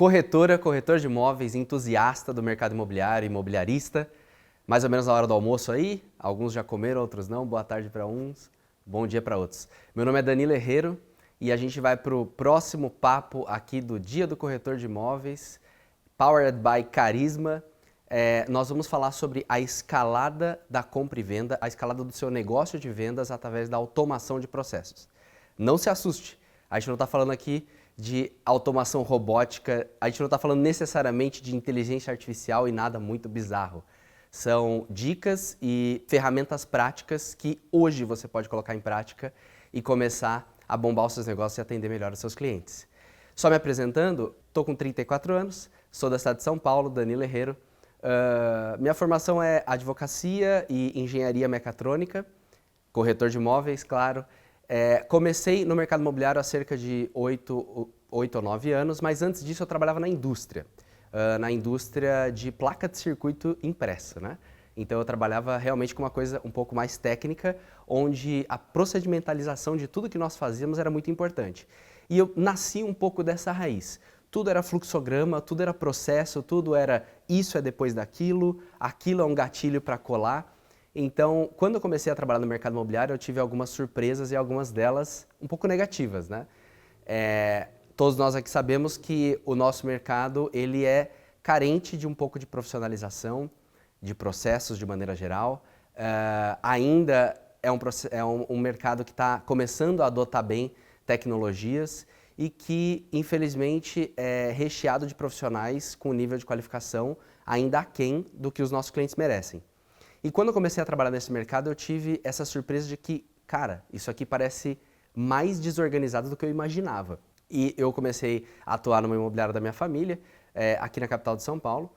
Corretor de imóveis, entusiasta do mercado imobiliário, imobiliarista. Mais ou menos na hora do almoço aí, alguns já comeram, outros não. Boa tarde para uns, bom dia para outros. Meu nome é Danilo Herrero e a gente vai para o próximo papo aqui do Dia do Corretor de Imóveis, Powered by Carisma. Nós vamos falar sobre a escalada da compra e venda, a escalada do seu negócio de vendas através da automação de processos. Não se assuste, a gente não está falando aqui de automação robótica, a gente não está falando necessariamente de inteligência artificial e nada muito bizarro. São dicas e ferramentas práticas que hoje você pode colocar em prática e começar a bombar os seus negócios e atender melhor os seus clientes. Só me apresentando, estou com 34 anos, sou da cidade de São Paulo, Danilo Herrero. Minha formação é advocacia e engenharia mecatrônica, corretor de imóveis, claro. Comecei no mercado imobiliário há cerca de 8 ou 9 anos, mas antes disso eu trabalhava na indústria de placa de circuito impressa, né? Então eu trabalhava realmente com uma coisa um pouco mais técnica, onde a procedimentalização de tudo que nós fazíamos era muito importante. E eu nasci um pouco dessa raiz. Tudo era fluxograma, tudo era processo, tudo era isso é depois daquilo, aquilo é um gatilho para colar. Então, quando eu comecei a trabalhar no mercado imobiliário, eu tive algumas surpresas e algumas delas um pouco negativas, né? Todos nós aqui sabemos que o nosso mercado ele é carente de um pouco de profissionalização, de processos de maneira geral. Ainda é um mercado que está começando a adotar bem tecnologias e que, infelizmente, é recheado de profissionais com nível de qualificação ainda aquém do que os nossos clientes merecem. E quando eu comecei a trabalhar nesse mercado, eu tive essa surpresa de que, cara, isso aqui parece mais desorganizado do que eu imaginava. E eu comecei a atuar numa imobiliária da minha família, aqui na capital de São Paulo.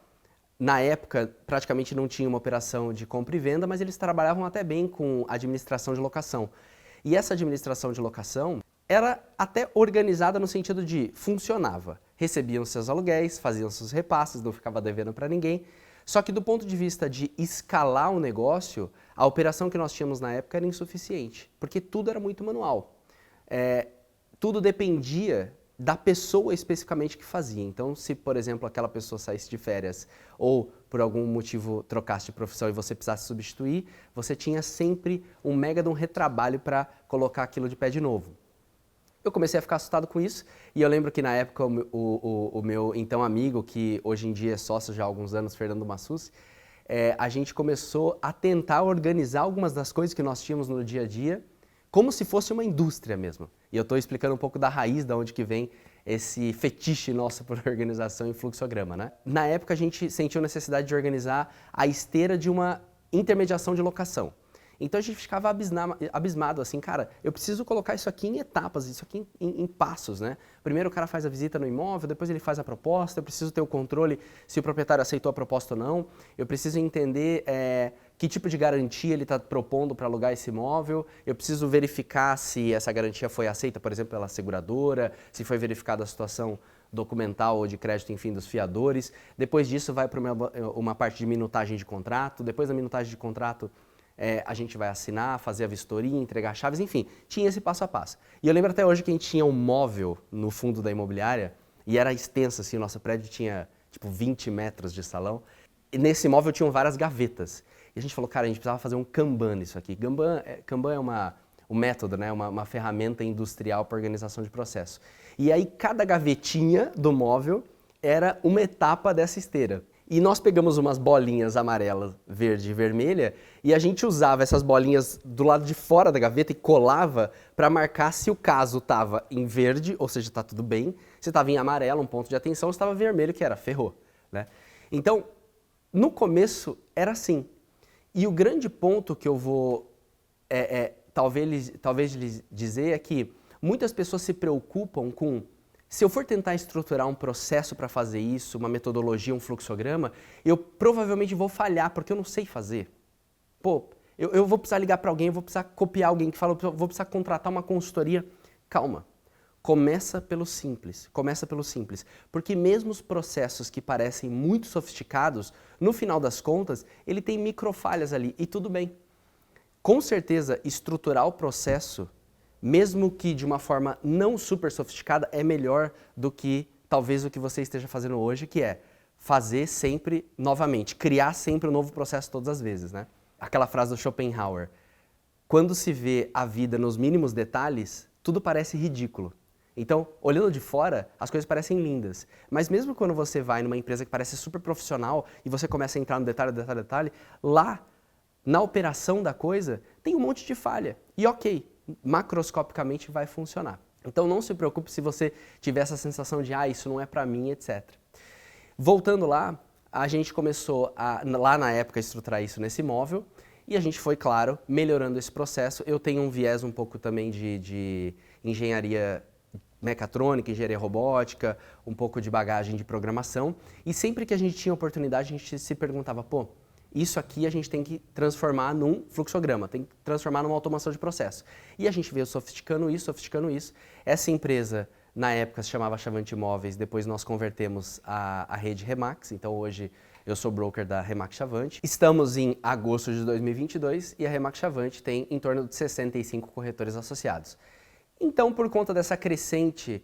Na época, praticamente não tinha uma operação de compra e venda, mas eles trabalhavam até bem com administração de locação. E essa administração de locação era até organizada no sentido de funcionava. Recebiam seus aluguéis, faziam seus repasses, não ficava devendo para ninguém. Só que do ponto de vista de escalar o negócio, a operação que nós tínhamos na época era insuficiente, porque tudo era muito manual. Tudo dependia da pessoa especificamente que fazia. Então, se, por exemplo, aquela pessoa saísse de férias ou por algum motivo trocasse de profissão e você precisasse substituir, você tinha sempre um mega de um retrabalho para colocar aquilo de pé de novo. Eu comecei a ficar assustado com isso e eu lembro que na época o meu então amigo, que hoje em dia é sócio já há alguns anos, Fernando Massucci, a gente começou a tentar organizar algumas das coisas que nós tínhamos no dia a dia como se fosse uma indústria mesmo. E eu estou explicando um pouco da raiz de onde que vem esse fetiche nosso por organização e fluxograma, né? Na época a gente sentiu necessidade de organizar a esteira de uma intermediação de locação. Então a gente ficava abismado assim, cara, eu preciso colocar isso aqui em etapas, isso aqui em passos, né? Primeiro o cara faz a visita no imóvel, depois ele faz a proposta, eu preciso ter o controle se o proprietário aceitou a proposta ou não, eu preciso entender que tipo de garantia ele está propondo para alugar esse imóvel, eu preciso verificar se essa garantia foi aceita, por exemplo, pela seguradora, se foi verificada a situação documental ou de crédito, enfim, dos fiadores. Depois disso vai para uma parte de minutagem de contrato, depois da minutagem de contrato a gente vai assinar, fazer a vistoria, entregar chaves, enfim, tinha esse passo a passo. E eu lembro até hoje que a gente tinha um móvel no fundo da imobiliária e era extenso, assim, o nosso prédio tinha tipo 20 metros de salão. E nesse móvel tinham várias gavetas. E a gente falou, cara, a gente precisava fazer um Kanban nisso aqui. Kanban é um método, né? Uma ferramenta industrial para organização de processo. E aí cada gavetinha do móvel era uma etapa dessa esteira. E nós pegamos umas bolinhas amarelas, verde e vermelha e a gente usava essas bolinhas do lado de fora da gaveta e colava para marcar se o caso estava em verde, ou seja, está tudo bem, se estava em amarelo, um ponto de atenção, se estava vermelho, que era ferrou, né? Então, no começo era assim. E o grande ponto que eu vou talvez lhes dizer é que muitas pessoas se preocupam com se eu for tentar estruturar um processo para fazer isso, uma metodologia, um fluxograma, eu provavelmente vou falhar, porque eu não sei fazer. Pô, eu vou precisar ligar para alguém, eu vou precisar copiar alguém que fala, eu vou precisar contratar uma consultoria. Calma, começa pelo simples, porque mesmo os processos que parecem muito sofisticados, no final das contas, ele tem microfalhas ali, e tudo bem. Com certeza, estruturar o processo mesmo que de uma forma não super sofisticada, é melhor do que talvez o que você esteja fazendo hoje, que é fazer sempre novamente, criar sempre um novo processo todas as vezes, né? Aquela frase do Schopenhauer, quando se vê a vida nos mínimos detalhes, tudo parece ridículo. Então, olhando de fora, as coisas parecem lindas. Mas mesmo quando você vai numa empresa que parece super profissional e você começa a entrar no detalhe, detalhe, detalhe, lá, na operação da coisa, tem um monte de falha. E ok, macroscopicamente vai funcionar. Então não se preocupe se você tiver essa sensação de, isso não é pra mim, etc. Voltando lá, a gente começou, lá na época, a estruturar isso nesse móvel e a gente foi, claro, melhorando esse processo. Eu tenho um viés um pouco também de engenharia mecatrônica, engenharia robótica, um pouco de bagagem de programação. E sempre que a gente tinha oportunidade, a gente se perguntava, isso aqui a gente tem que transformar num fluxograma, tem que transformar numa automação de processo. E a gente veio sofisticando isso, sofisticando isso. Essa empresa, na época, se chamava Chavante Imóveis, depois nós convertemos a rede Remax, então hoje eu sou broker da Remax Chavante. Estamos em agosto de 2022 e a Remax Chavante tem em torno de 65 corretores associados. Então, por conta dessa crescente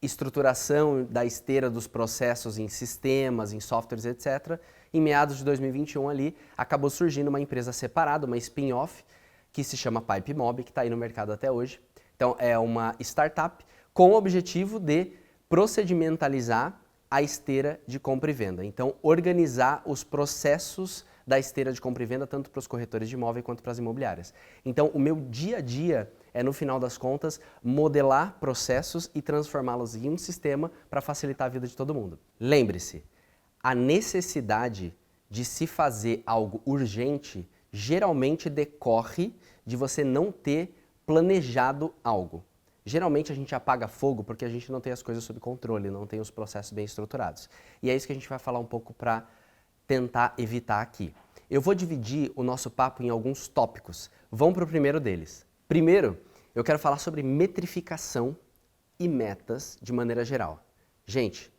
estruturação da esteira dos processos em sistemas, em softwares, etc., em meados de 2021 ali, acabou surgindo uma empresa separada, uma spin-off, que se chama PipeMob, que está aí no mercado até hoje. Então, é uma startup com o objetivo de procedimentalizar a esteira de compra e venda. Então, organizar os processos da esteira de compra e venda, tanto para os corretores de imóvel quanto para as imobiliárias. Então, o meu dia a dia é, no final das contas, modelar processos e transformá-los em um sistema para facilitar a vida de todo mundo. Lembre-se, a necessidade de se fazer algo urgente geralmente decorre de você não ter planejado algo. Geralmente a gente apaga fogo porque a gente não tem as coisas sob controle, não tem os processos bem estruturados. E é isso que a gente vai falar um pouco para tentar evitar aqui. Eu vou dividir o nosso papo em alguns tópicos. Vamos para o primeiro deles. Primeiro, eu quero falar sobre metrificação e metas de maneira geral. Gente,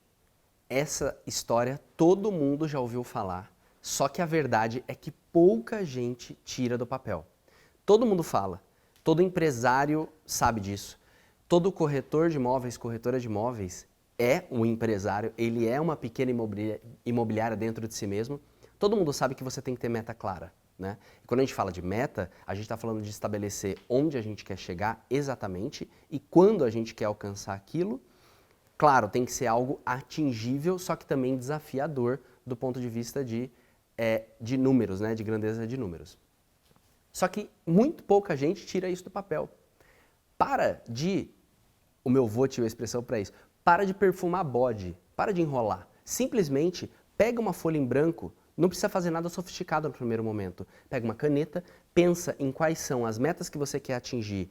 essa história todo mundo já ouviu falar, só que a verdade é que pouca gente tira do papel. Todo mundo fala, todo empresário sabe disso, todo corretor de imóveis, corretora de imóveis é um empresário, ele é uma pequena imobiliária dentro de si mesmo. Todo mundo sabe que você tem que ter meta clara, né? E quando a gente fala de meta, a gente está falando de estabelecer onde a gente quer chegar exatamente e quando a gente quer alcançar aquilo. Claro, tem que ser algo atingível, só que também desafiador do ponto de vista de números, né? De grandeza de números. Só que muito pouca gente tira isso do papel. O meu vô tinha uma expressão para isso, para de perfumar bode, para de enrolar. Simplesmente pega uma folha em branco, não precisa fazer nada sofisticado no primeiro momento. Pega uma caneta, pensa em quais são as metas que você quer atingir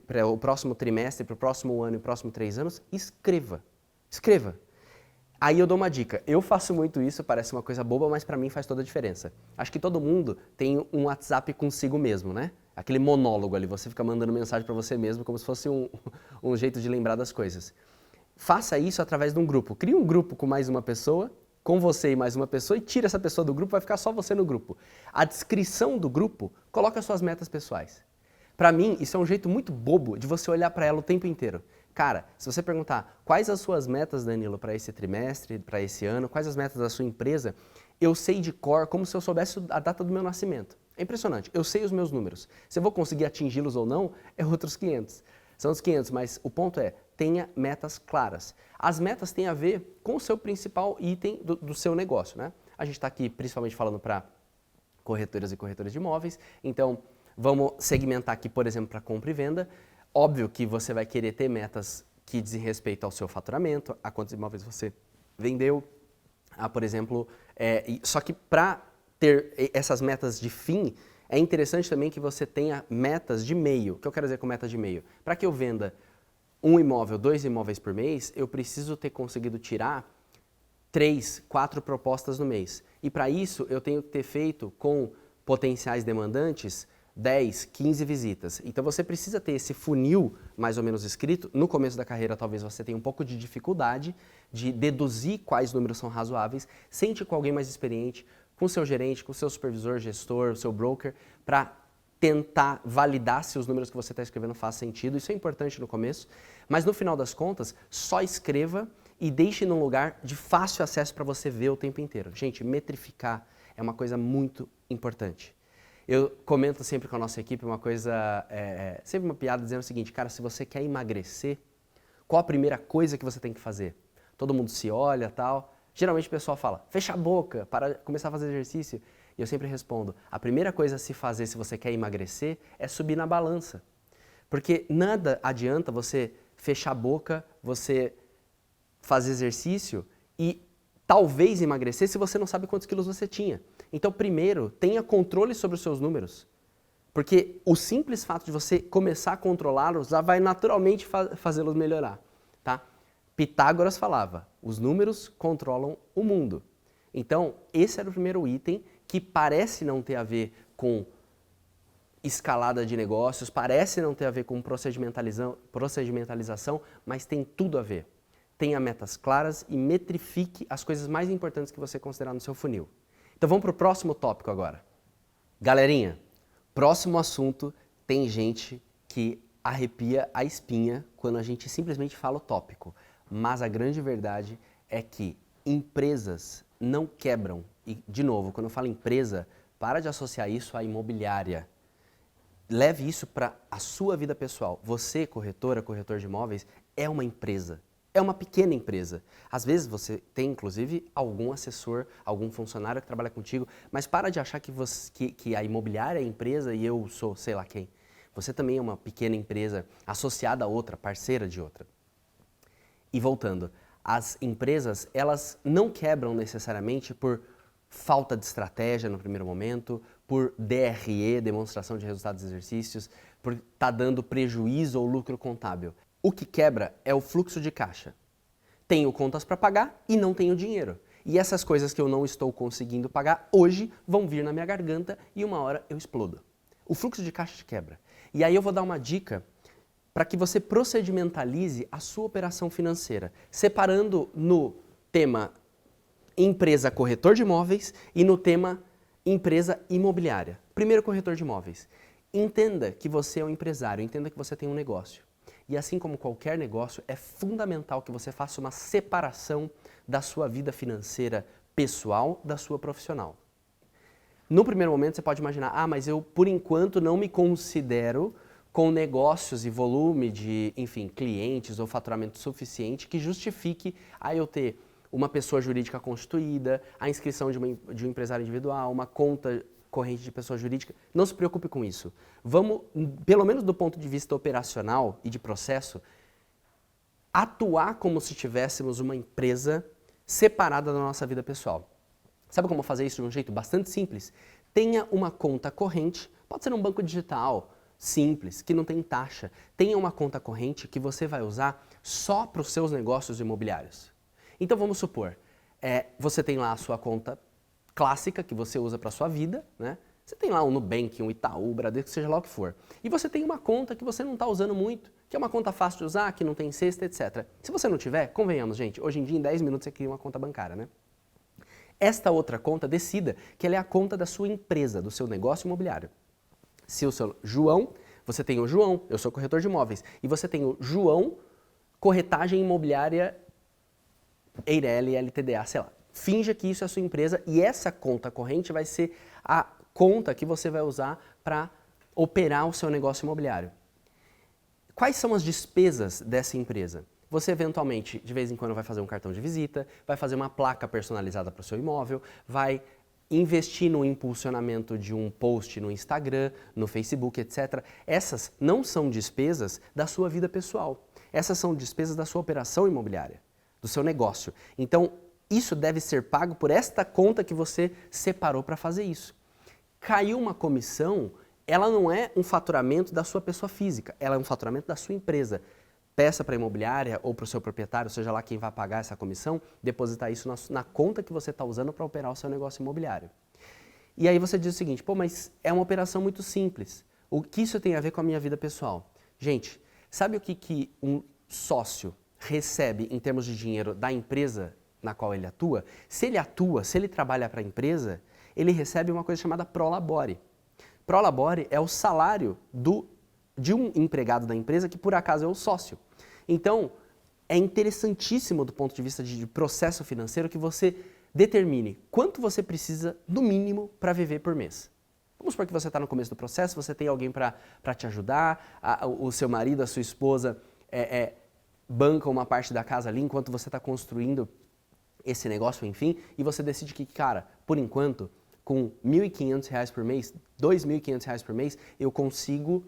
para o próximo trimestre, para o próximo ano e próximo 3 anos, e escreva. Escreva. Aí eu dou uma dica. Eu faço muito isso, parece uma coisa boba, mas para mim faz toda a diferença. Acho que todo mundo tem um WhatsApp consigo mesmo, né? Aquele monólogo ali, você fica mandando mensagem para você mesmo como se fosse um jeito de lembrar das coisas. Faça isso através de um grupo. Crie um grupo com mais uma pessoa, com você e mais uma pessoa, e tira essa pessoa do grupo, vai ficar só você no grupo. A descrição do grupo, coloca as suas metas pessoais. Para mim, isso é um jeito muito bobo de você olhar para ela o tempo inteiro. Cara, se você perguntar quais as suas metas, Danilo, para esse trimestre, para esse ano, quais as metas da sua empresa, eu sei de cor como se eu soubesse a data do meu nascimento. É impressionante, eu sei os meus números. Se eu vou conseguir atingi-los ou não, é outros 500. São os 500, mas o ponto é, tenha metas claras. As metas têm a ver com o seu principal item do seu negócio, né? A gente está aqui principalmente falando para corretoras e corretores de imóveis, então vamos segmentar aqui, por exemplo, para compra e venda. Óbvio que você vai querer ter metas que dizem respeito ao seu faturamento, a quantos imóveis você vendeu, por exemplo, só que para ter essas metas de fim, é interessante também que você tenha metas de meio. O que eu quero dizer com metas de meio? Para que eu venda um imóvel, 2 imóveis por mês, eu preciso ter conseguido tirar 3, 4 propostas no mês. E para isso, eu tenho que ter feito com potenciais demandantes 10, 15 visitas. Então você precisa ter esse funil mais ou menos escrito. No começo da carreira talvez você tenha um pouco de dificuldade de deduzir quais números são razoáveis. Sente com alguém mais experiente, com seu gerente, com seu supervisor, gestor, seu broker, para tentar validar se os números que você está escrevendo fazem sentido. Isso é importante no começo, mas no final das contas, só escreva e deixe num lugar de fácil acesso para você ver o tempo inteiro. Gente, metrificar é uma coisa muito importante. Eu comento sempre com a nossa equipe uma coisa, sempre uma piada dizendo o seguinte, cara, se você quer emagrecer, qual a primeira coisa que você tem que fazer? Todo mundo se olha, tal. Geralmente o pessoal fala, fecha a boca para começar a fazer exercício. E eu sempre respondo, a primeira coisa a se fazer se você quer emagrecer é subir na balança. Porque nada adianta você fechar a boca, você fazer exercício e talvez emagrecer se você não sabe quantos quilos você tinha. Então, primeiro, tenha controle sobre os seus números. Porque o simples fato de você começar a controlá-los já vai naturalmente fazê-los melhorar. Tá? Pitágoras falava, os números controlam o mundo. Então, esse era o primeiro item que parece não ter a ver com escalada de negócios, parece não ter a ver com procedimentalização, mas tem tudo a ver. Tenha metas claras e metrifique as coisas mais importantes que você considerar no seu funil. Então vamos para o próximo tópico agora. Galerinha, próximo assunto, tem gente que arrepia a espinha quando a gente simplesmente fala o tópico. Mas a grande verdade é que empresas não quebram. E, de novo, quando eu falo empresa, para de associar isso à imobiliária. Leve isso para a sua vida pessoal. Você, corretora, corretor de imóveis, é uma empresa. É uma pequena empresa. Às vezes você tem, inclusive, algum assessor, algum funcionário que trabalha contigo, mas para de achar que a imobiliária é empresa e eu sou sei lá quem. Você também é uma pequena empresa associada a outra, parceira de outra. E voltando, as empresas, elas não quebram necessariamente por falta de estratégia no primeiro momento, por DRE, demonstração de resultados de exercícios, por estar dando prejuízo ou lucro contábil. O que quebra é o fluxo de caixa. Tenho contas para pagar e não tenho dinheiro. E essas coisas que eu não estou conseguindo pagar hoje vão vir na minha garganta e uma hora eu explodo. O fluxo de caixa te quebra. E aí eu vou dar uma dica para que você procedimentalize a sua operação financeira, separando no tema empresa corretor de imóveis e no tema empresa imobiliária. Primeiro, corretor de imóveis. Entenda que você é um empresário, entenda que você tem um negócio. E assim como qualquer negócio, é fundamental que você faça uma separação da sua vida financeira pessoal da sua profissional. No primeiro momento você pode imaginar, mas eu por enquanto não me considero com negócios e volume de, enfim, clientes ou faturamento suficiente que justifique eu ter uma pessoa jurídica constituída, a inscrição de um empresário individual, uma conta corrente de pessoa jurídica. Não se preocupe com isso. Vamos, pelo menos do ponto de vista operacional e de processo, atuar como se tivéssemos uma empresa separada da nossa vida pessoal. Sabe como fazer isso de um jeito bastante simples? Tenha uma conta corrente, pode ser um banco digital, simples, que não tem taxa. Tenha uma conta corrente que você vai usar só para os seus negócios imobiliários. Então vamos supor, você tem lá a sua conta clássica que você usa para a sua vida, né? Você tem lá um Nubank, um Itaú, Bradesco, seja lá o que for. E você tem uma conta que você não está usando muito, que é uma conta fácil de usar, que não tem cesta, etc. Se você não tiver, convenhamos, gente, hoje em dia em 10 minutos você cria uma conta bancária, né? Esta outra conta, decida que ela é a conta da sua empresa, do seu negócio imobiliário. Se o seu João, você tem o João, eu sou corretor de imóveis, e você tem o João Corretagem Imobiliária Eireli LTDA, sei lá. Finja que isso é a sua empresa e essa conta corrente vai ser a conta que você vai usar para operar o seu negócio imobiliário. Quais são as despesas dessa empresa? Você eventualmente, de vez em quando, vai fazer um cartão de visita, vai fazer uma placa personalizada para o seu imóvel, vai investir no impulsionamento de um post no Instagram, no Facebook, etc. Essas não são despesas da sua vida pessoal. Essas são despesas da sua operação imobiliária, do seu negócio. Então, isso deve ser pago por esta conta que você separou para fazer isso. Caiu uma comissão, ela não é um faturamento da sua pessoa física, ela é um faturamento da sua empresa. Peça para a imobiliária ou para o seu proprietário, seja lá quem vai pagar essa comissão, depositar isso na conta que você está usando para operar o seu negócio imobiliário. E aí você diz o seguinte, mas é uma operação muito simples. O que isso tem a ver com a minha vida pessoal? Gente, sabe o que um sócio recebe em termos de dinheiro da empresa na qual ele atua? Se ele trabalha para a empresa, ele recebe uma coisa chamada prolabore. Prolabore é o salário de um empregado da empresa que por acaso é o sócio. Então, é interessantíssimo do ponto de vista de processo financeiro que você determine quanto você precisa, no mínimo, para viver por mês. Vamos supor que você está no começo do processo, você tem alguém para te ajudar, o seu marido, a sua esposa banca uma parte da casa ali enquanto você está construindo esse negócio, enfim, e você decide que, cara, por enquanto, com R$ 1.500 por mês, R$ 2.500 por mês, eu consigo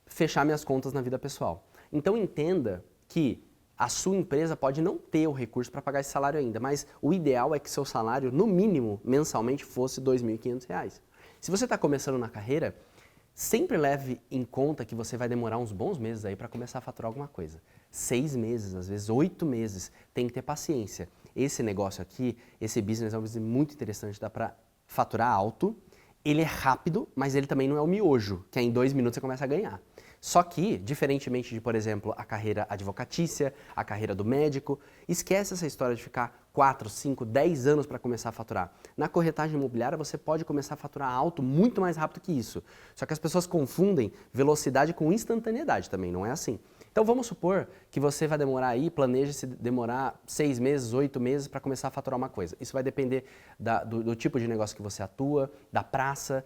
fechar minhas contas na vida pessoal. Então entenda que a sua empresa pode não ter o recurso para pagar esse salário ainda, mas o ideal é que seu salário, no mínimo, mensalmente, fosse R$ 2.500. Se você está começando na carreira, sempre leve em conta que você vai demorar uns bons meses aí para começar a faturar alguma coisa. 6 meses, às vezes 8 meses, tem que ter paciência. Esse negócio aqui, esse business é um business muito interessante, dá para faturar alto, ele é rápido, mas ele também não é o miojo, que é em 2 minutos você começa a ganhar. Só que, diferentemente de, por exemplo, a carreira advocatícia, a carreira do médico, esquece essa história de ficar 4, 5, 10 anos para começar a faturar. Na corretagem imobiliária você pode começar a faturar alto muito mais rápido que isso. Só que as pessoas confundem velocidade com instantaneidade também, não é assim. Então vamos supor que você vai demorar aí, planeja-se demorar 6 meses, 8 meses para começar a faturar uma coisa. Isso vai depender do tipo de negócio que você atua, da praça.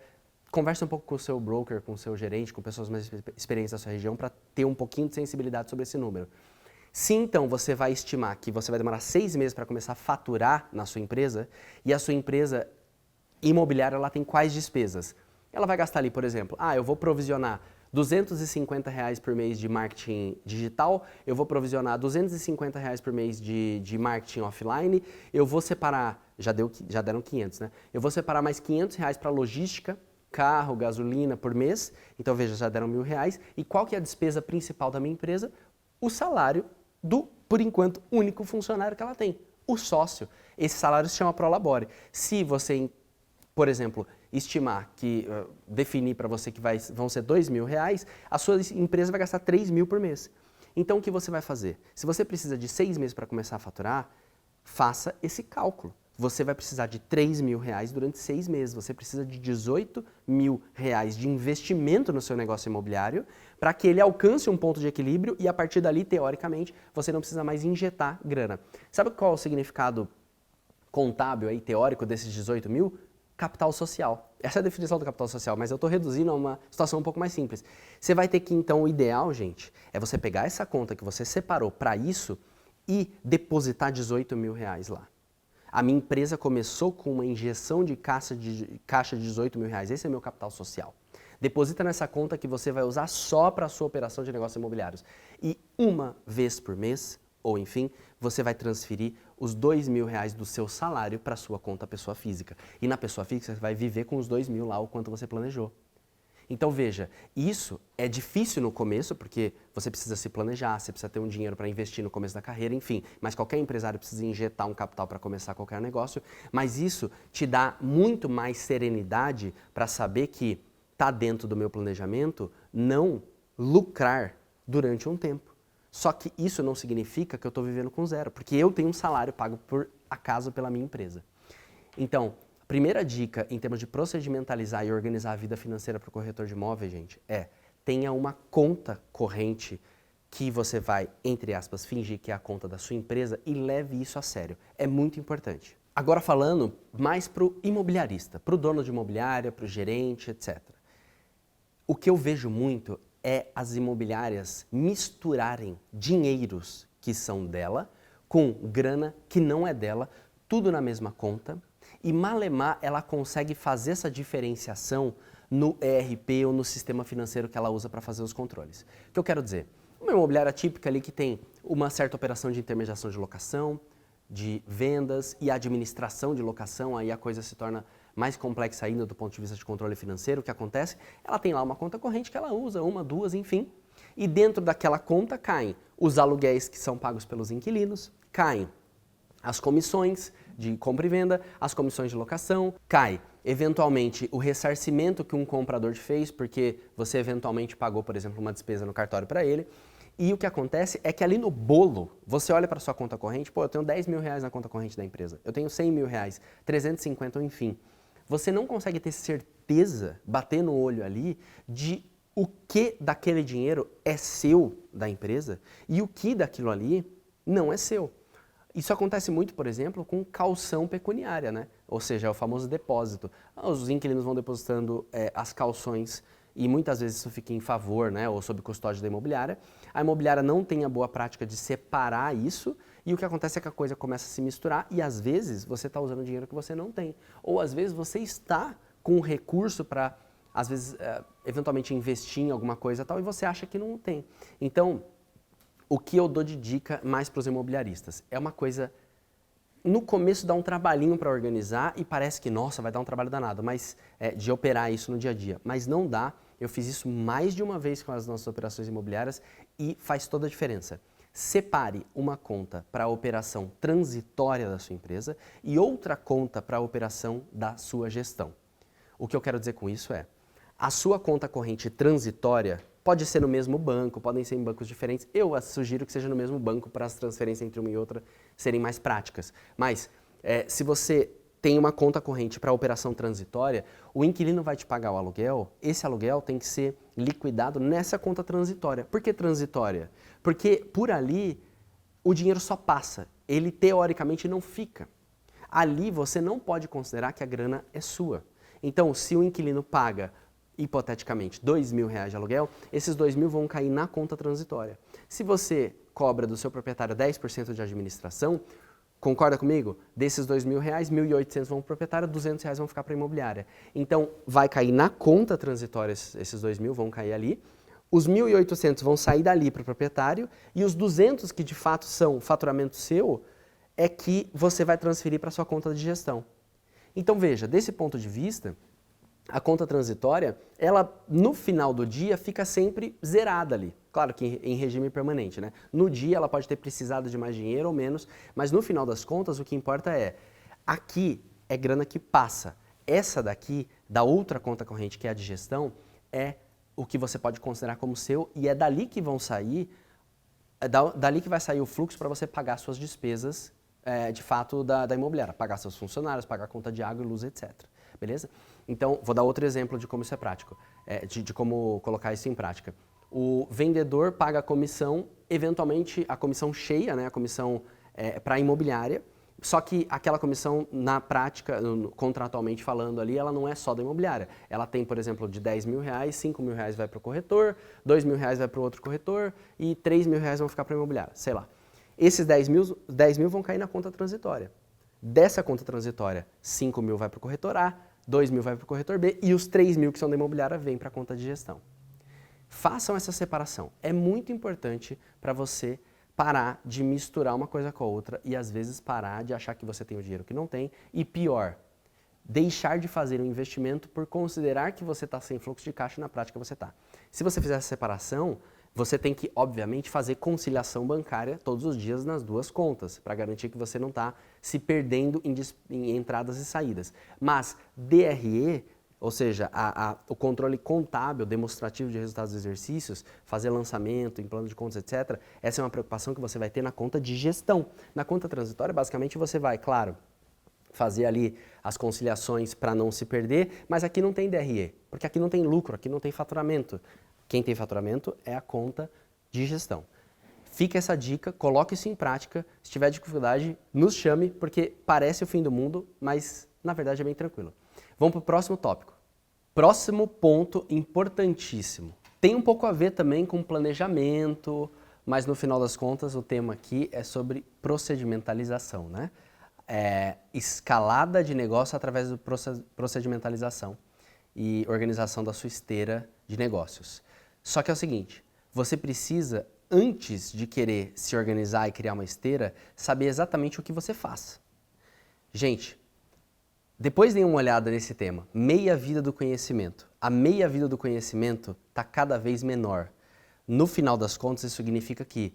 Converse um pouco com o seu broker, com o seu gerente, com pessoas mais experientes da sua região para ter um pouquinho de sensibilidade sobre esse número. Se então você vai estimar que você vai demorar 6 meses para começar a faturar na sua empresa e a sua empresa imobiliária ela tem quais despesas? Ela vai gastar ali, por exemplo, eu vou provisionar R$ 250 por mês de marketing digital, eu vou provisionar R$ 250 por mês de marketing offline, eu vou separar, já deram 500, né? Eu vou separar mais R$ 500 para logística, carro, gasolina por mês, então veja, já deram R$ 1.000. E qual que é a despesa principal da minha empresa? O salário do, por enquanto, único funcionário que ela tem, o sócio. Esse salário se chama Prolabore. Se você, por exemplo, estimar que, definir para você que vão ser R$ 2.000, a sua empresa vai gastar R$ 3.000 por mês. Então o que você vai fazer? Se você precisa de 6 meses para começar a faturar, faça esse cálculo. Você vai precisar de R$ 3.000 durante 6 meses. Você precisa de R$ 18.000 de investimento no seu negócio imobiliário para que ele alcance um ponto de equilíbrio e a partir dali, teoricamente, você não precisa mais injetar grana. Sabe qual é o significado contábil aí, teórico desses 18.000? Capital social. Essa é a definição do capital social, mas eu estou reduzindo a uma situação um pouco mais simples. Você vai ter que, então, o ideal, gente, é você pegar essa conta que você separou para isso e depositar R$ 18.000 lá. A minha empresa começou com uma injeção de caixa de R$ 18.000. Esse é meu capital social. Deposita nessa conta que você vai usar só para a sua operação de negócios imobiliários. E uma vez por mês, ou enfim, você vai transferir os R$ 2.000 do seu salário para a sua conta pessoa física. E na pessoa física você vai viver com os 2.000 lá, o quanto você planejou. Então veja, isso é difícil no começo, porque você precisa se planejar, você precisa ter um dinheiro para investir no começo da carreira, enfim. Mas qualquer empresário precisa injetar um capital para começar qualquer negócio. Mas isso te dá muito mais serenidade para saber que está dentro do meu planejamento não lucrar durante um tempo. Só que isso não significa que eu estou vivendo com zero, porque eu tenho um salário pago por acaso pela minha empresa. Então, a primeira dica em termos de procedimentalizar e organizar a vida financeira para o corretor de imóveis, gente, tenha uma conta corrente que você vai, entre aspas, fingir que é a conta da sua empresa e leve isso a sério. É muito importante. Agora falando mais para o imobiliarista, para o dono de imobiliária, para o gerente, etc. O que eu vejo muito é as imobiliárias misturarem dinheiros que são dela com grana que não é dela, tudo na mesma conta, e malemar ela consegue fazer essa diferenciação no ERP ou no sistema financeiro que ela usa para fazer os controles. O que eu quero dizer? Uma imobiliária típica ali que tem uma certa operação de intermediação de locação, de vendas e administração de locação, aí a coisa se torna mais complexa ainda do ponto de vista de controle financeiro. O que acontece? Ela tem lá uma conta corrente que ela usa, uma, duas, enfim, e dentro daquela conta caem os aluguéis que são pagos pelos inquilinos, caem as comissões de compra e venda, as comissões de locação, cai eventualmente o ressarcimento que um comprador te fez, porque você eventualmente pagou, por exemplo, uma despesa no cartório para ele. E o que acontece é que ali no bolo, você olha para sua conta corrente, eu tenho R$ 10.000 na conta corrente da empresa, eu tenho R$ 100.000, 350, enfim. Você não consegue ter certeza, bater no olho ali, de o que daquele dinheiro é seu da empresa e o que daquilo ali não é seu. Isso acontece muito, por exemplo, com calção pecuniária, né? Ou seja, é o famoso depósito. Os inquilinos vão depositando as calções e muitas vezes isso fica em favor, né, ou sob custódia da imobiliária. A imobiliária não tem a boa prática de separar isso e o que acontece é que a coisa começa a se misturar e às vezes você está usando dinheiro que você não tem. Ou às vezes você está com recurso para, às vezes, eventualmente investir em alguma coisa e tal e você acha que não tem. Então, o que eu dou de dica mais para os imobiliaristas? É uma coisa, no começo dá um trabalhinho para organizar e parece que, nossa, vai dar um trabalho danado, mas de operar isso no dia a dia. Mas não dá, eu fiz isso mais de uma vez com as nossas operações imobiliárias e faz toda a diferença. Separe uma conta para a operação transitória da sua empresa e outra conta para a operação da sua gestão. O que eu quero dizer com isso é, a sua conta corrente transitória pode ser no mesmo banco, podem ser em bancos diferentes. Eu sugiro que seja no mesmo banco para as transferências entre uma e outra serem mais práticas. Mas se você tem uma conta corrente para a operação transitória, o inquilino vai te pagar o aluguel, esse aluguel tem que ser liquidado nessa conta transitória. Por que transitória? Porque por ali o dinheiro só passa, ele teoricamente não fica. Ali você não pode considerar que a grana é sua. Então, se o inquilino paga hipoteticamente R$2.000 de aluguel, esses 2.000 vão cair na conta transitória. Se você cobra do seu proprietário 10% de administração, concorda comigo? Desses R$2.000, R$1.800 vão para o proprietário, R$200 vão ficar para a imobiliária. Então, vai cair na conta transitória esses 2.000, vão cair ali. Os 1.800 vão sair dali para o proprietário e os 200 que de fato são faturamento seu é que você vai transferir para a sua conta de gestão. Então, veja, desse ponto de vista, a conta transitória, ela no final do dia fica sempre zerada ali. Claro que em regime permanente, né? No dia ela pode ter precisado de mais dinheiro ou menos, mas no final das contas o que importa é, aqui é grana que passa. Essa daqui, da outra conta corrente que é a de gestão, é o que você pode considerar como seu e é dali que vão sair, dali que vai sair o fluxo para você pagar suas despesas de fato da imobiliária, pagar seus funcionários, pagar conta de água e luz, etc. Beleza? Então, vou dar outro exemplo de como isso é prático, de como colocar isso em prática. O vendedor paga a comissão, eventualmente a comissão cheia, né, a comissão para a imobiliária, só que aquela comissão, na prática, contratualmente falando ali, ela não é só da imobiliária. Ela tem, por exemplo, de R$10.000, R$5.000 vai para o corretor, R$2.000 vai para o outro corretor e R$3.000 vão ficar para a imobiliária, sei lá. Esses 10.000 vão cair na conta transitória. Dessa conta transitória, 5.000 vai para o corretor A, 2.000 vai para o corretor B e os 3.000 que são da imobiliária vêm para a conta de gestão. Façam essa separação. É muito importante para você parar de misturar uma coisa com a outra e às vezes parar de achar que você tem o dinheiro que não tem e pior, deixar de fazer um investimento por considerar que você está sem fluxo de caixa e na prática você está. Se você fizer essa separação, você tem que, obviamente, fazer conciliação bancária todos os dias nas duas contas, para garantir que você não está se perdendo em entradas e saídas. Mas DRE, ou seja, o controle contábil, demonstrativo de resultados dos exercícios, fazer lançamento em plano de contas, etc., essa é uma preocupação que você vai ter na conta de gestão. Na conta transitória, basicamente, você vai, claro, fazer ali as conciliações para não se perder, mas aqui não tem DRE, porque aqui não tem lucro, aqui não tem faturamento. Quem tem faturamento é a conta de gestão. Fica essa dica, coloque isso em prática. Se tiver dificuldade, nos chame, porque parece o fim do mundo, mas na verdade é bem tranquilo. Vamos para o próximo tópico. Próximo ponto importantíssimo. Tem um pouco a ver também com planejamento, mas no final das contas o tema aqui é sobre procedimentalização, né? Escalada de negócio através da procedimentalização e organização da sua esteira de negócios. Só que é o seguinte, você precisa, antes de querer se organizar e criar uma esteira, saber exatamente o que você faz. Gente, depois deem uma olhada nesse tema, meia-vida do conhecimento. A meia-vida do conhecimento está cada vez menor. No final das contas, isso significa que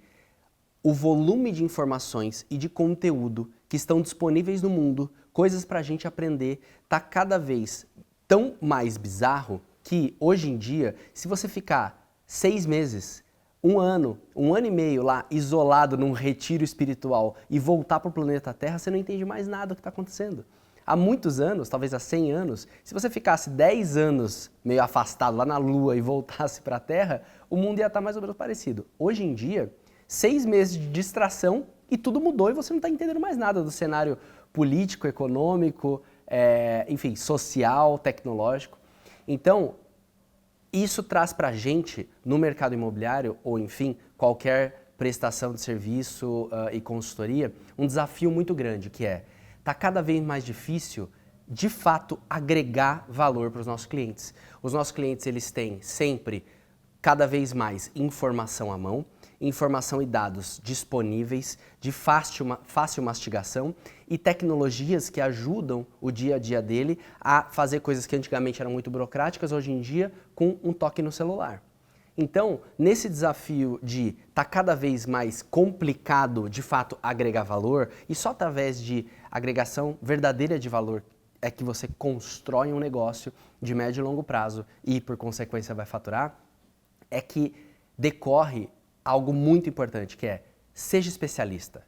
o volume de informações e de conteúdo que estão disponíveis no mundo, coisas para a gente aprender, está cada vez tão mais bizarro que, hoje em dia, se você ficar 6 meses, um ano e meio lá isolado num retiro espiritual e voltar para o planeta Terra, você não entende mais nada do que está acontecendo. Há muitos anos, talvez há 100 anos, se você ficasse 10 anos meio afastado lá na Lua e voltasse para a Terra, o mundo ia estar mais ou menos parecido. Hoje em dia, 6 meses de distração e tudo mudou e você não está entendendo mais nada do cenário político, econômico, enfim, social, tecnológico. Então, isso traz para a gente, no mercado imobiliário, ou enfim, qualquer prestação de serviço e consultoria, um desafio muito grande, que está cada vez mais difícil, de fato, agregar valor para os nossos clientes. Os nossos clientes, eles têm sempre, cada vez mais, informação à mão, informação e dados disponíveis, de fácil mastigação e tecnologias que ajudam o dia a dia dele a fazer coisas que antigamente eram muito burocráticas, hoje em dia, com um toque no celular. Então, nesse desafio de estar cada vez mais complicado, de fato, agregar valor, e só através de agregação verdadeira de valor é que você constrói um negócio de médio e longo prazo e, por consequência, vai faturar, é que decorre algo muito importante, que seja especialista.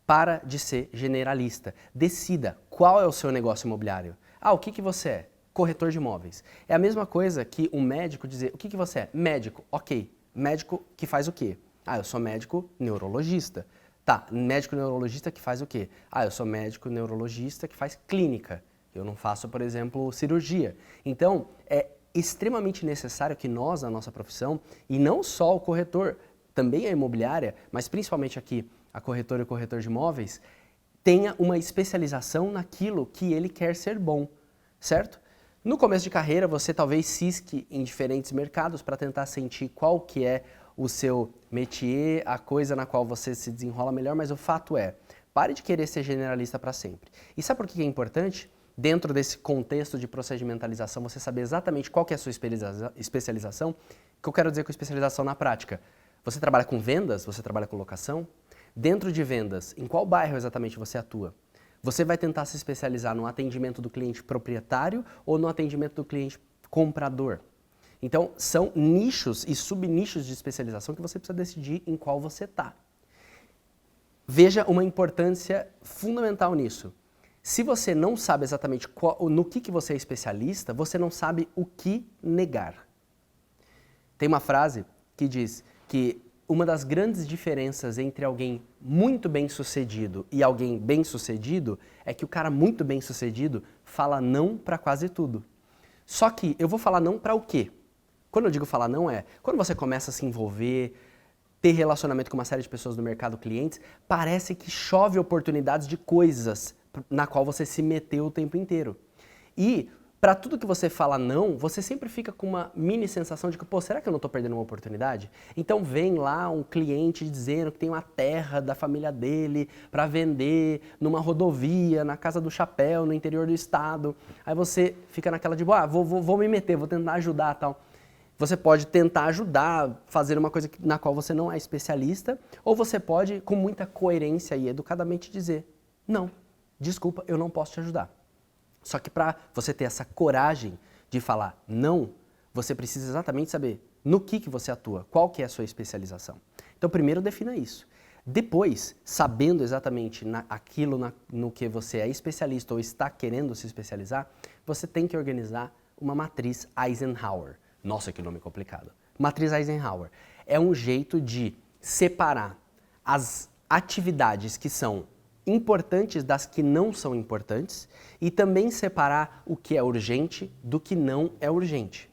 Para de ser generalista. Decida qual é o seu negócio imobiliário. O que você é? Corretor de imóveis. É a mesma coisa que um médico dizer, o que você é? Médico. Ok. Médico que faz o quê? Eu sou médico neurologista. Tá, médico neurologista que faz o quê? Eu sou médico neurologista que faz clínica. Eu não faço, por exemplo, cirurgia. Então, é extremamente necessário que nós, na nossa profissão, e não só o corretor, também a imobiliária, mas principalmente aqui a corretora e o corretor de imóveis, tenha uma especialização naquilo que ele quer ser bom, certo? No começo de carreira, você talvez cisque em diferentes mercados para tentar sentir qual que é o seu métier, a coisa na qual você se desenrola melhor, mas o fato pare de querer ser generalista para sempre. E sabe por que é importante? Dentro desse contexto de procedimentalização, você saber exatamente qual que é a sua especialização. O que eu quero dizer com especialização na prática? Você trabalha com vendas? Você trabalha com locação? Dentro de vendas, em qual bairro exatamente você atua? Você vai tentar se especializar no atendimento do cliente proprietário ou no atendimento do cliente comprador? Então, são nichos e subnichos de especialização que você precisa decidir em qual você está. Veja uma importância fundamental nisso. Se você não sabe exatamente no que você é especialista, você não sabe o que negar. Tem uma frase que diz que uma das grandes diferenças entre alguém muito bem-sucedido e alguém bem-sucedido é que o cara muito bem-sucedido fala não para quase tudo. Só que eu vou falar não para o quê? Quando eu digo falar não quando você começa a se envolver, ter relacionamento com uma série de pessoas do mercado, clientes, parece que chove oportunidades de coisas na qual você se meteu o tempo inteiro. E para tudo que você fala não, você sempre fica com uma mini sensação de que, será que eu não estou perdendo uma oportunidade? Então vem lá um cliente dizendo que tem uma terra da família dele para vender numa rodovia, na Casa do Chapéu, no interior do estado. Aí você fica naquela de, vou me meter, vou tentar ajudar e tal. Você pode tentar ajudar, fazer uma coisa na qual você não é especialista, ou você pode, com muita coerência e educadamente, dizer, não, desculpa, eu não posso te ajudar. Só que para você ter essa coragem de falar não, você precisa exatamente saber no que você atua, qual que é a sua especialização. Então, primeiro defina isso. Depois, sabendo exatamente no que você é especialista ou está querendo se especializar, você tem que organizar uma matriz Eisenhower. Nossa, que nome complicado. Matriz Eisenhower é um jeito de separar as atividades que são importantes das que não são importantes e também separar o que é urgente do que não é urgente.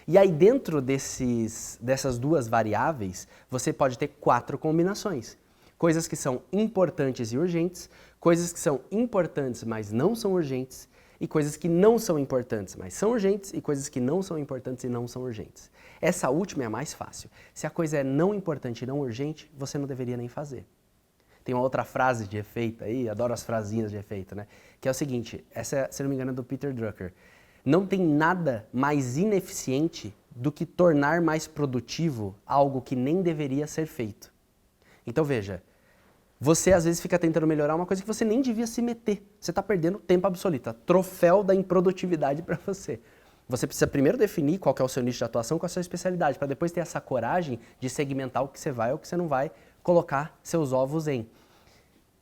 E aí dentro dessas duas variáveis, você pode ter 4 combinações. Coisas que são importantes e urgentes, coisas que são importantes, mas não são urgentes, e coisas que não são importantes, mas são urgentes, e coisas que não são importantes e não são urgentes. Essa última é a mais fácil. Se a coisa é não importante e não urgente, você não deveria nem fazer. Tem uma outra frase de efeito aí, adoro as frasinhas de efeito, né? Que é o seguinte, essa, se não me engano, é do Peter Drucker. Não tem nada mais ineficiente do que tornar mais produtivo algo que nem deveria ser feito. Então veja, você às vezes fica tentando melhorar uma coisa que você nem devia se meter. Você está perdendo tempo absoluto. Troféu da improdutividade para você. Você precisa primeiro definir qual que é o seu nicho de atuação, qual é a sua especialidade, para depois ter essa coragem de segmentar o que você vai ou o que você não vai colocar seus ovos em.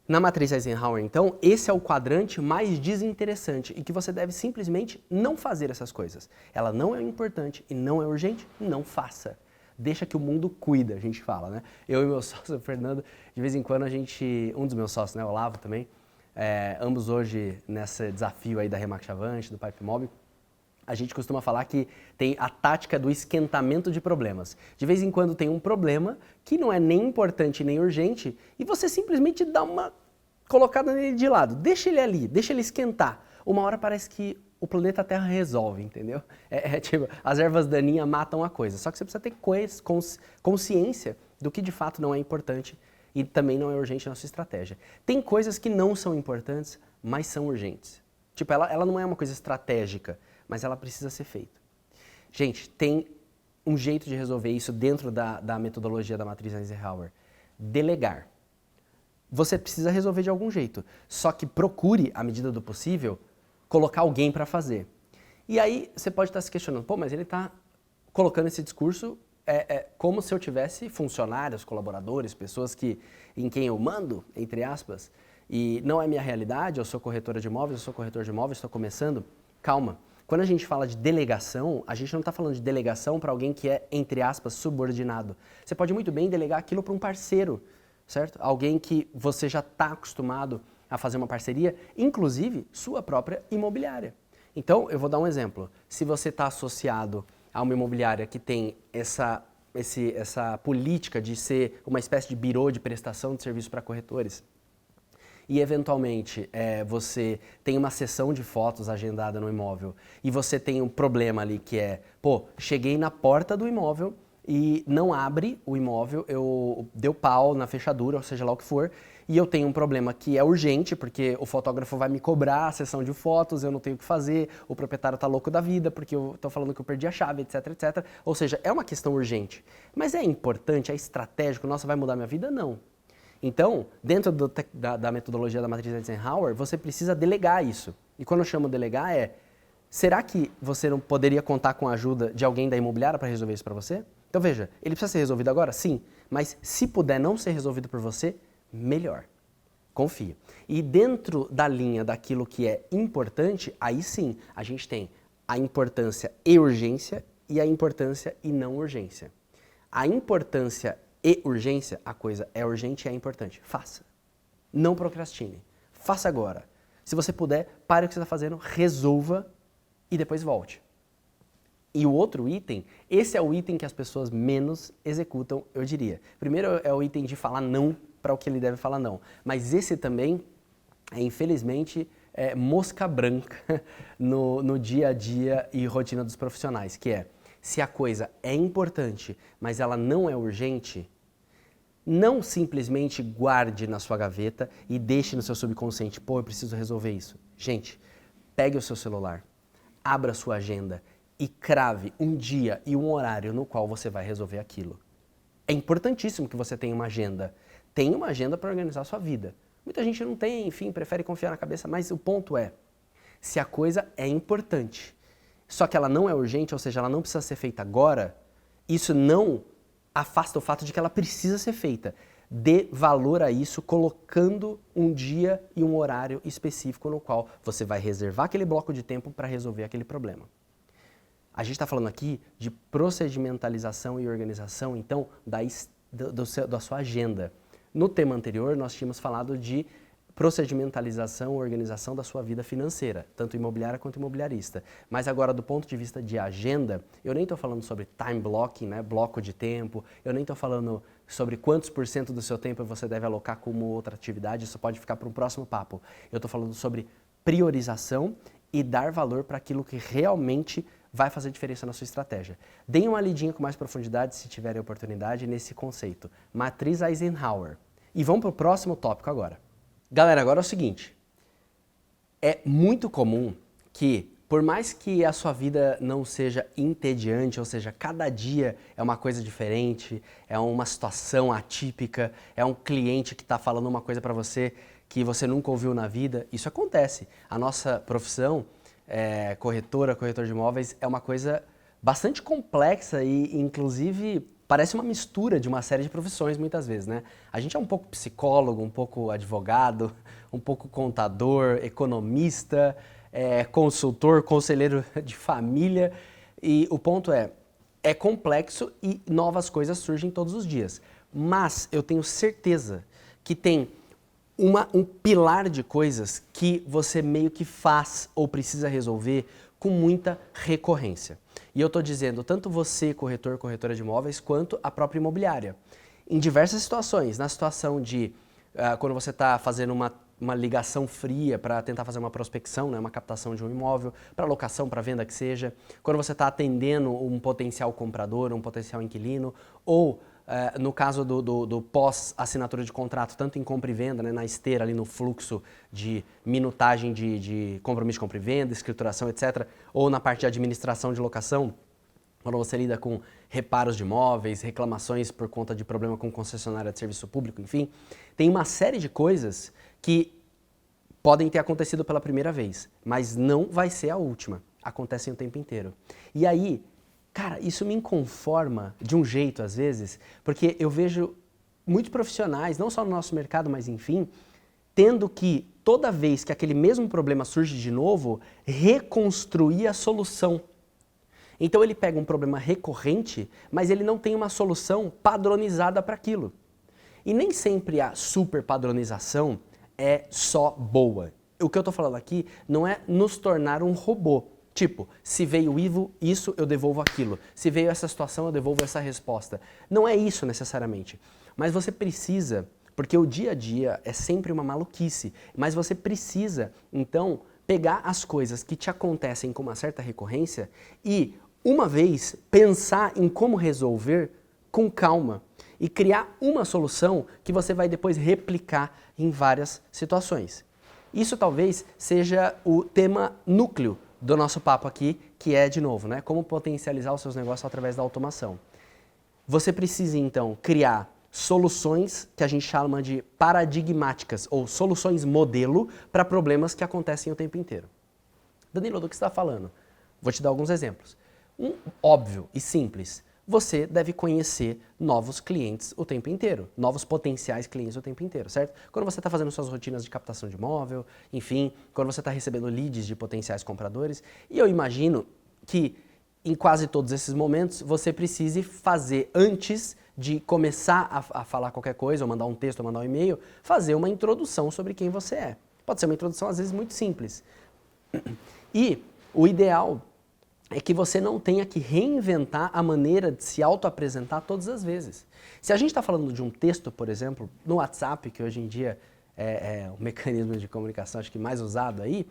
Na matriz Eisenhower, então, esse é o quadrante mais desinteressante e que você deve simplesmente não fazer essas coisas. Ela não é importante e não é urgente, não faça. Deixa que o mundo cuida, a gente fala, né? Eu e meu sócio, o Fernando, de vez em quando um dos meus sócios, né, o Olavo também, ambos hoje nesse desafio aí da Remax Chavante, do Pipe Mob, a gente costuma falar que tem a tática do esquentamento de problemas. De vez em quando tem um problema que não é nem importante nem urgente e você simplesmente dá uma colocada nele de lado. Deixa ele ali, deixa ele esquentar. Uma hora parece que o planeta Terra resolve, entendeu? Tipo, as ervas daninhas matam a coisa. Só que você precisa ter consciência do que de fato não é importante e também não é urgente na sua estratégia. Tem coisas que não são importantes, mas são urgentes. Tipo, ela não é uma coisa estratégica, mas ela precisa ser feita. Gente, tem um jeito de resolver isso dentro da metodologia da matriz Eisenhower. Delegar. Você precisa resolver de algum jeito, só que procure, à medida do possível, colocar alguém para fazer. E aí você pode estar se questionando, pô, mas ele está colocando esse discurso como se eu tivesse funcionários, colaboradores, pessoas em quem eu mando, entre aspas, e não é minha realidade, eu sou corretora de imóveis, eu sou corretor de imóveis, estou começando. Calma. Quando a gente fala de delegação, a gente não está falando de delegação para alguém que é, entre aspas, subordinado. Você pode muito bem delegar aquilo para um parceiro, certo? Alguém que você já está acostumado a fazer uma parceria, inclusive sua própria imobiliária. Então, eu vou dar um exemplo. Se você está associado a uma imobiliária que tem essa política de ser uma espécie de birô de prestação de serviço para corretores, e eventualmente você tem uma sessão de fotos agendada no imóvel e você tem um problema ali que cheguei na porta do imóvel e não abre o imóvel, deu pau na fechadura, ou seja lá o que for, e eu tenho um problema que é urgente, porque o fotógrafo vai me cobrar a sessão de fotos, eu não tenho o que fazer, o proprietário tá louco da vida, porque eu tô falando que eu perdi a chave, etc, etc. Ou seja, é uma questão urgente. Mas é importante, é estratégico, nossa, vai mudar minha vida? Não. Então, dentro da metodologia da matriz Eisenhower, você precisa delegar isso. E quando eu chamo delegar será que você não poderia contar com a ajuda de alguém da imobiliária para resolver isso para você? Então veja, ele precisa ser resolvido agora? Sim. Mas se puder não ser resolvido por você, melhor. Confia. E dentro da linha daquilo que é importante, aí sim, a gente tem a importância e urgência e a importância e não urgência. A importância e urgência, a coisa é urgente e é importante. Faça. Não procrastine. Faça agora. Se você puder, pare o que você está fazendo, resolva e depois volte. E o outro item, esse é o item que as pessoas menos executam, eu diria. Primeiro é o item de falar não para o que ele deve falar não. Mas esse também infelizmente, mosca branca no dia a dia e rotina dos profissionais, que é, se a coisa é importante, mas ela não é urgente, não simplesmente guarde na sua gaveta e deixe no seu subconsciente, pô, eu preciso resolver isso. Gente, pegue o seu celular, abra a sua agenda e crave um dia e um horário no qual você vai resolver aquilo. É importantíssimo que você tenha uma agenda. Tenha uma agenda para organizar a sua vida. Muita gente não tem, enfim, prefere confiar na cabeça, mas o ponto é, se a coisa é importante, só que ela não é urgente, ou seja, ela não precisa ser feita agora, isso não afasta o fato de que ela precisa ser feita. Dê valor a isso colocando um dia e um horário específico no qual você vai reservar aquele bloco de tempo para resolver aquele problema. A gente está falando aqui de procedimentalização e organização, então, da sua agenda. No tema anterior, nós tínhamos falado de procedimentalização e organização da sua vida financeira, tanto imobiliária quanto imobiliarista. Mas agora, do ponto de vista de agenda, eu nem estou falando sobre time blocking, né, bloco de tempo, eu nem estou falando sobre quantos por cento do seu tempo você deve alocar como outra atividade, isso pode ficar para um próximo papo. Eu estou falando sobre priorização e dar valor para aquilo que realmente vai fazer diferença na sua estratégia. Deem uma lidinha com mais profundidade, se tiverem oportunidade, nesse conceito. Matriz Eisenhower. E vamos para o próximo tópico agora. Galera, agora é o seguinte, é muito comum que, por mais que a sua vida não seja entediante, ou seja, cada dia é uma coisa diferente, é uma situação atípica, é um cliente que está falando uma coisa para você que você nunca ouviu na vida, isso acontece. A nossa profissão, corretor de imóveis, é uma coisa bastante complexa e, inclusive, parece uma mistura de uma série de profissões muitas vezes, né? A gente é um pouco psicólogo, um pouco advogado, um pouco contador, economista, consultor, conselheiro de família. E o ponto é é complexo e novas coisas surgem todos os dias. Mas eu tenho certeza que tem um pilar de coisas que você meio que faz ou precisa resolver com muita recorrência. E eu estou dizendo tanto você, corretor, corretora de imóveis, quanto a própria imobiliária. Em diversas situações, na situação de quando você está fazendo uma ligação fria para tentar fazer uma prospecção, né, uma captação de um imóvel, para locação, para venda que seja, quando você está atendendo um potencial comprador, um potencial inquilino, ou no caso do pós-assinatura de contrato, tanto em compra e venda, né, na esteira ali no fluxo de minutagem de compromisso de compra e venda, escrituração, etc., ou na parte de administração de locação, quando você lida com reparos de imóveis, reclamações por conta de problema com concessionária de serviço público, enfim, tem uma série de coisas que podem ter acontecido pela primeira vez, mas não vai ser a última. Acontecem o tempo inteiro. E aí, cara, isso me inconforma de um jeito às vezes, porque eu vejo muitos profissionais, não só no nosso mercado, mas enfim, tendo que, toda vez que aquele mesmo problema surge de novo, reconstruir a solução. Então ele pega um problema recorrente, mas ele não tem uma solução padronizada para aquilo. E nem sempre a super padronização é só boa. O que eu estou falando aqui não é nos tornar um robô. Tipo, se veio isso, eu devolvo aquilo. Se veio essa situação, eu devolvo essa resposta. Não é isso necessariamente. Mas você precisa, porque o dia a dia é sempre uma maluquice, mas você precisa, então, pegar as coisas que te acontecem com uma certa recorrência e, uma vez, pensar em como resolver com calma e criar uma solução que você vai depois replicar em várias situações. Isso talvez seja o tema núcleo do nosso papo aqui, que é, de novo, né, como potencializar os seus negócios através da automação. Você precisa, então, criar soluções que a gente chama de paradigmáticas, ou soluções modelo para problemas que acontecem o tempo inteiro. Danilo, do que você está falando? Vou te dar alguns exemplos. Um óbvio e simples. Você deve conhecer novos clientes o tempo inteiro, novos potenciais clientes o tempo inteiro, certo? Quando você está fazendo suas rotinas de captação de imóvel, enfim, quando você está recebendo leads de potenciais compradores, e eu imagino que em quase todos esses momentos você precise fazer, antes de começar a falar qualquer coisa, ou mandar um texto, ou mandar um e-mail, fazer uma introdução sobre quem você é. Pode ser uma introdução às vezes muito simples. E o ideal é que você não tenha que reinventar a maneira de se auto-apresentar todas as vezes. Se a gente está falando de um texto, por exemplo, no WhatsApp, que hoje em dia é o mecanismo de comunicação acho que mais usado aí,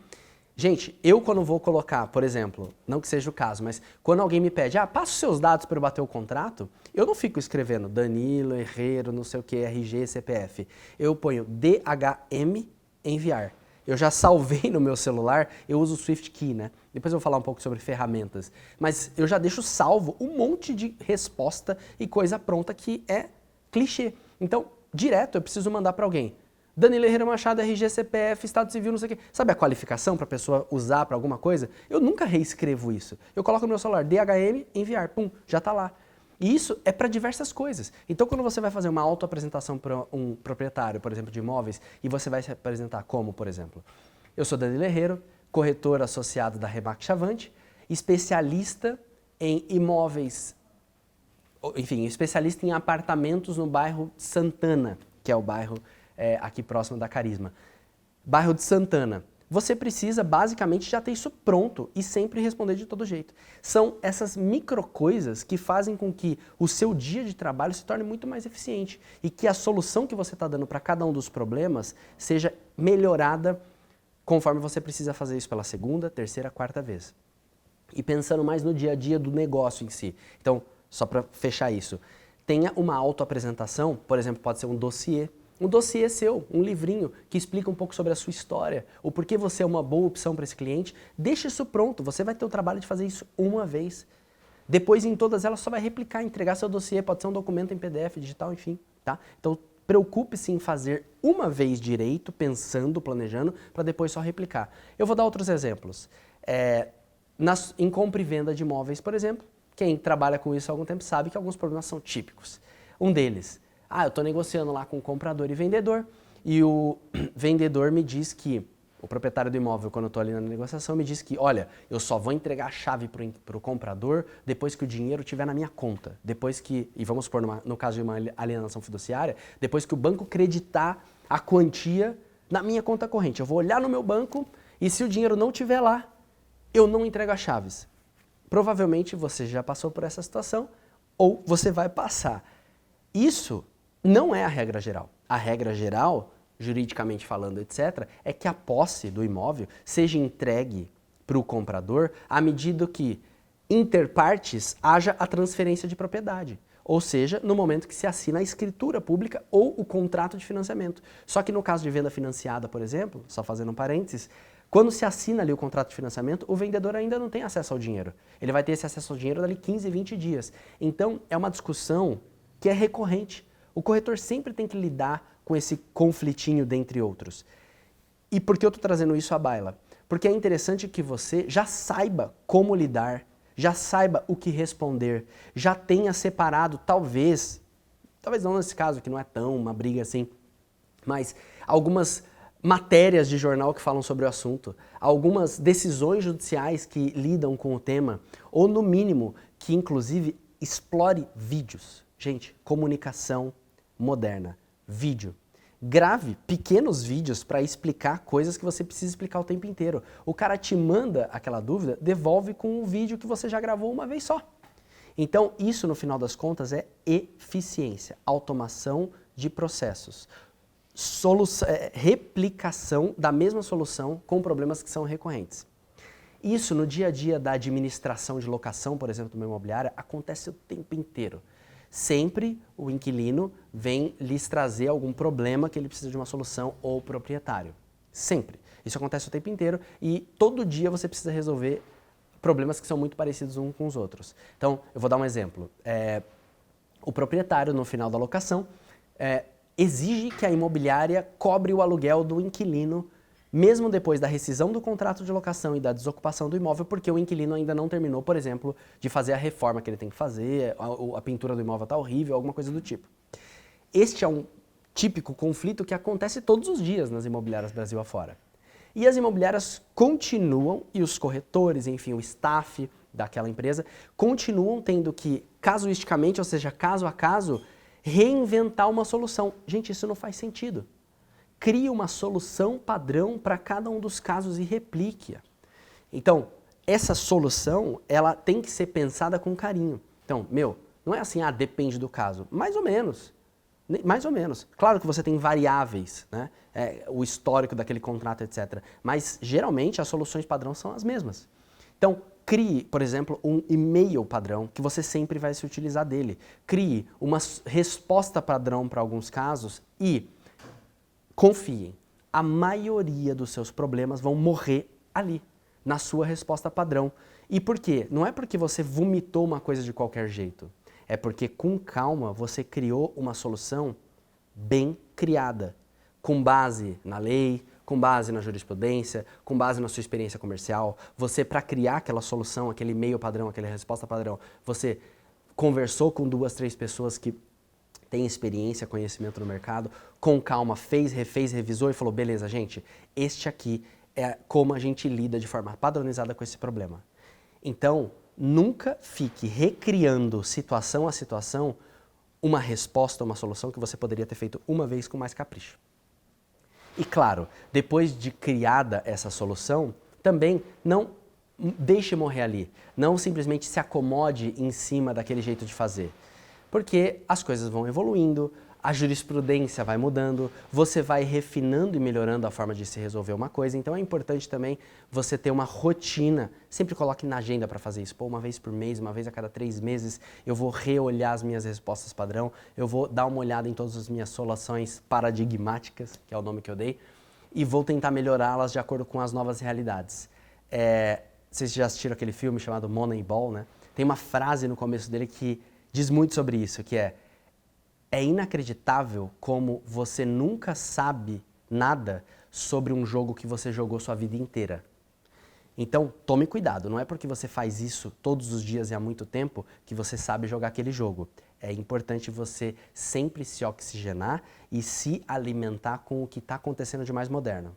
gente, eu quando vou colocar, por exemplo, não que seja o caso, mas quando alguém me pede, passa os seus dados para eu bater o contrato, eu não fico escrevendo Danilo, Herrero, não sei o que, RG, CPF. Eu ponho DHM, enviar. Eu já salvei no meu celular, eu uso o Swift Key, né? Depois eu vou falar um pouco sobre ferramentas. Mas eu já deixo salvo um monte de resposta e coisa pronta que é clichê. Então, direto eu preciso mandar para alguém. Danilo Herrera Machado, RG, CPF, Estado Civil, não sei o quê. Sabe a qualificação para a pessoa usar para alguma coisa? Eu nunca reescrevo isso. Eu coloco no meu celular, DHM, enviar, pum, já está lá. E isso é para diversas coisas. Então, quando você vai fazer uma autoapresentação para um proprietário, por exemplo, de imóveis, e você vai se apresentar como, por exemplo, eu sou Danilo Herrero, corretor associado da Remax Chavante, especialista em imóveis, enfim, especialista em apartamentos no bairro Santana, que é o bairro aqui próximo da Carisma. Bairro de Santana. Você precisa, basicamente, já ter isso pronto e sempre responder de todo jeito. São essas micro coisas que fazem com que o seu dia de trabalho se torne muito mais eficiente e que a solução que você está dando para cada um dos problemas seja melhorada conforme você precisa fazer isso pela segunda, terceira, quarta vez. E pensando mais no dia a dia do negócio em si. Então, só para fechar isso, tenha uma autoapresentação, por exemplo, pode ser um dossiê. Um dossiê seu, um livrinho que explica um pouco sobre a sua história, o porquê você é uma boa opção para esse cliente. Deixa isso pronto, você vai ter o trabalho de fazer isso uma vez. Depois, em todas elas, só vai replicar, entregar seu dossiê, pode ser um documento em PDF, digital, enfim. Tá? Então, preocupe-se em fazer uma vez direito, pensando, planejando, para depois só replicar. Eu vou dar outros exemplos. Em compra e venda de imóveis, por exemplo, quem trabalha com isso há algum tempo sabe que alguns problemas são típicos. Um deles, eu estou negociando lá com o comprador e vendedor, e o vendedor me diz que O proprietário do imóvel, quando eu estou ali na negociação, me diz que, olha, eu só vou entregar a chave para o comprador depois que o dinheiro estiver na minha conta. Depois que, e vamos supor, no caso de uma alienação fiduciária, depois que o banco creditar a quantia na minha conta corrente. Eu vou olhar no meu banco e se o dinheiro não estiver lá, eu não entrego as chaves. Provavelmente você já passou por essa situação ou você vai passar. Isso não é a regra geral. A regra geral, juridicamente falando, etc., é que a posse do imóvel seja entregue para o comprador à medida que interpartes haja a transferência de propriedade. Ou seja, no momento que se assina a escritura pública ou o contrato de financiamento. Só que no caso de venda financiada, por exemplo, só fazendo um parênteses, quando se assina ali o contrato de financiamento, o vendedor ainda não tem acesso ao dinheiro. Ele vai ter esse acesso ao dinheiro dali 15, 20 dias. Então, é uma discussão que é recorrente. O corretor sempre tem que lidar com esse conflitinho dentre outros. E por que eu estou trazendo isso à baila? Porque é interessante que você já saiba como lidar, já saiba o que responder, já tenha separado, talvez não nesse caso, que não é tão uma briga assim, mas algumas matérias de jornal que falam sobre o assunto, algumas decisões judiciais que lidam com o tema, ou no mínimo, que inclusive explore vídeos. Gente, comunicação moderna, vídeo. Grave pequenos vídeos para explicar coisas que você precisa explicar o tempo inteiro. O cara te manda aquela dúvida, devolve com um vídeo que você já gravou uma vez só. Então, isso no final das contas é eficiência, automação de processos. Replicação da mesma solução com problemas que são recorrentes. Isso no dia a dia da administração de locação, por exemplo, de uma imobiliária, acontece o tempo inteiro. Sempre o inquilino vem lhes trazer algum problema que ele precisa de uma solução ou o proprietário. Sempre. Isso acontece o tempo inteiro e todo dia você precisa resolver problemas que são muito parecidos uns com os outros. Então, eu vou dar um exemplo. O proprietário, no final da locação, exige que a imobiliária cobre o aluguel do inquilino, mesmo depois da rescisão do contrato de locação e da desocupação do imóvel, porque o inquilino ainda não terminou, por exemplo, de fazer a reforma que ele tem que fazer, a pintura do imóvel está horrível, alguma coisa do tipo. Este é um típico conflito que acontece todos os dias nas imobiliárias Brasil afora. E as imobiliárias continuam, e os corretores, enfim, o staff daquela empresa, continuam tendo que, casuisticamente, ou seja, caso a caso, reinventar uma solução. Gente, isso não faz sentido. Crie uma solução padrão para cada um dos casos e replique-a. Então, essa solução, ela tem que ser pensada com carinho. Então, não é assim, depende do caso. Mais ou menos. Mais ou menos. Claro que você tem variáveis, né? O histórico daquele contrato, etc. Mas, geralmente, as soluções padrão são as mesmas. Então, crie, por exemplo, um e-mail padrão que você sempre vai se utilizar dele. Crie uma resposta padrão para alguns casos e confiem, a maioria dos seus problemas vão morrer ali, na sua resposta padrão. E por quê? Não é porque você vomitou uma coisa de qualquer jeito. É porque, com calma, você criou uma solução bem criada, com base na lei, com base na jurisprudência, com base na sua experiência comercial. Você, para criar aquela solução, aquele e-mail padrão, aquela resposta padrão, você conversou com 2, 3 pessoas que têm experiência, conhecimento no mercado, com calma, fez, refez, revisou e falou, beleza, gente, este aqui é como a gente lida de forma padronizada com esse problema. Então, nunca fique recriando situação a situação uma resposta, uma solução que você poderia ter feito uma vez com mais capricho. E claro, depois de criada essa solução, também não deixe morrer ali. Não simplesmente se acomode em cima daquele jeito de fazer. Porque as coisas vão evoluindo, a jurisprudência vai mudando, você vai refinando e melhorando a forma de se resolver uma coisa. Então é importante também você ter uma rotina. Sempre coloque na agenda para fazer isso. Pô, uma vez por mês, uma vez a cada 3 meses, eu vou reolhar as minhas respostas padrão, eu vou dar uma olhada em todas as minhas soluções paradigmáticas, que é o nome que eu dei, e vou tentar melhorá-las de acordo com as novas realidades. Vocês já assistiram aquele filme chamado Moneyball, né? Tem uma frase no começo dele que diz muito sobre isso, que é inacreditável como você nunca sabe nada sobre um jogo que você jogou sua vida inteira. Então, tome cuidado, não é porque você faz isso todos os dias e há muito tempo que você sabe jogar aquele jogo. É importante você sempre se oxigenar e se alimentar com o que está acontecendo de mais moderno.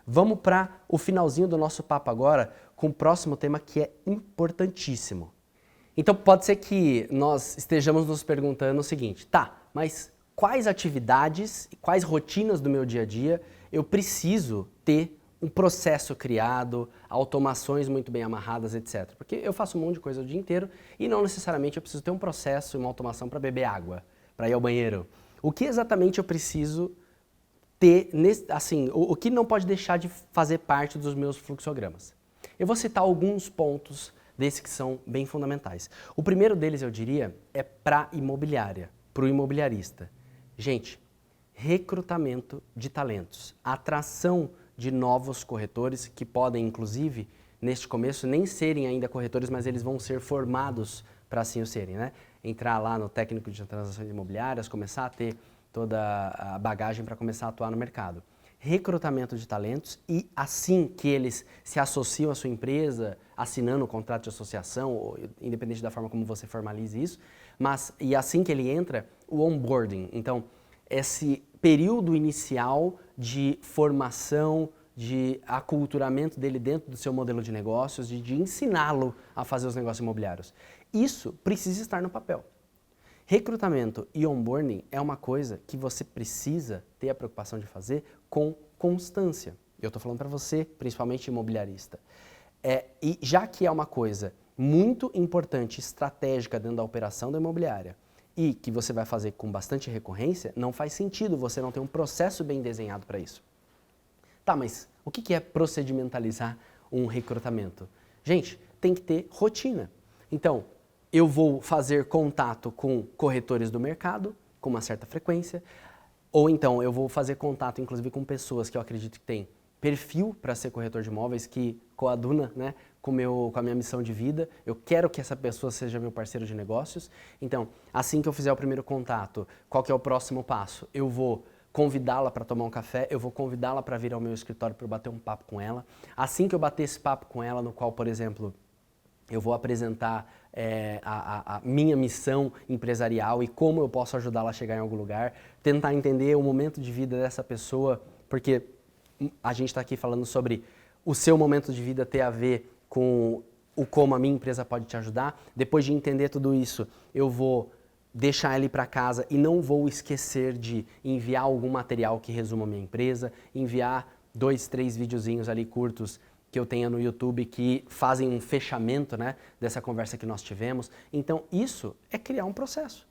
Vamos para o finalzinho do nosso papo agora com o próximo tema que é importantíssimo. Então pode ser que nós estejamos nos perguntando o seguinte, tá, mas quais atividades e quais rotinas do meu dia a dia eu preciso ter um processo criado, automações muito bem amarradas, etc. Porque eu faço um monte de coisa o dia inteiro e não necessariamente eu preciso ter um processo e uma automação para beber água, para ir ao banheiro. O que exatamente eu preciso ter, assim, o que não pode deixar de fazer parte dos meus fluxogramas? Eu vou citar alguns pontos desses que são bem fundamentais. O primeiro deles, eu diria, é para imobiliária, para o imobiliarista. Gente, recrutamento de talentos, atração de novos corretores que podem, inclusive, neste começo, nem serem ainda corretores, mas eles vão ser formados para assim o serem, né? Entrar lá no técnico de transações imobiliárias, começar a ter toda a bagagem para começar a atuar no mercado. Recrutamento de talentos e assim que eles se associam à sua empresa, assinando um contrato de associação, ou, independente da forma como você formalize isso, mas e assim que ele entra, o onboarding. Então, esse período inicial de formação, de aculturamento dele dentro do seu modelo de negócios, de ensiná-lo a fazer os negócios imobiliários. Isso precisa estar no papel. Recrutamento e onboarding é uma coisa que você precisa ter a preocupação de fazer com constância. Eu estou falando para você, principalmente imobiliarista. E já que é uma coisa muito importante, estratégica dentro da operação da imobiliária, e que você vai fazer com bastante recorrência, não faz sentido você não ter um processo bem desenhado para isso. Tá, mas o que é procedimentalizar um recrutamento? Gente, tem que ter rotina. Então, eu vou fazer contato com corretores do mercado com uma certa frequência, ou então eu vou fazer contato, inclusive, com pessoas que eu acredito que têm perfil para ser corretor de imóveis, que coaduna, né, com a minha missão de vida. Eu quero que essa pessoa seja meu parceiro de negócios. Então, assim que eu fizer o primeiro contato, qual que é o próximo passo? Eu vou convidá-la para tomar um café, eu vou convidá-la para vir ao meu escritório para eu bater um papo com ela. Assim que eu bater esse papo com ela, no qual, por exemplo, eu vou apresentar a minha missão empresarial e como eu posso ajudá-la a chegar em algum lugar, tentar entender o momento de vida dessa pessoa, porque a gente está aqui falando sobre o seu momento de vida ter a ver com o como a minha empresa pode te ajudar. Depois de entender tudo isso, eu vou deixar ele para casa e não vou esquecer de enviar algum material que resuma a minha empresa, enviar 2, 3 videozinhos ali curtos que eu tenha no YouTube que fazem um fechamento, né, dessa conversa que nós tivemos. Então, isso é criar um processo,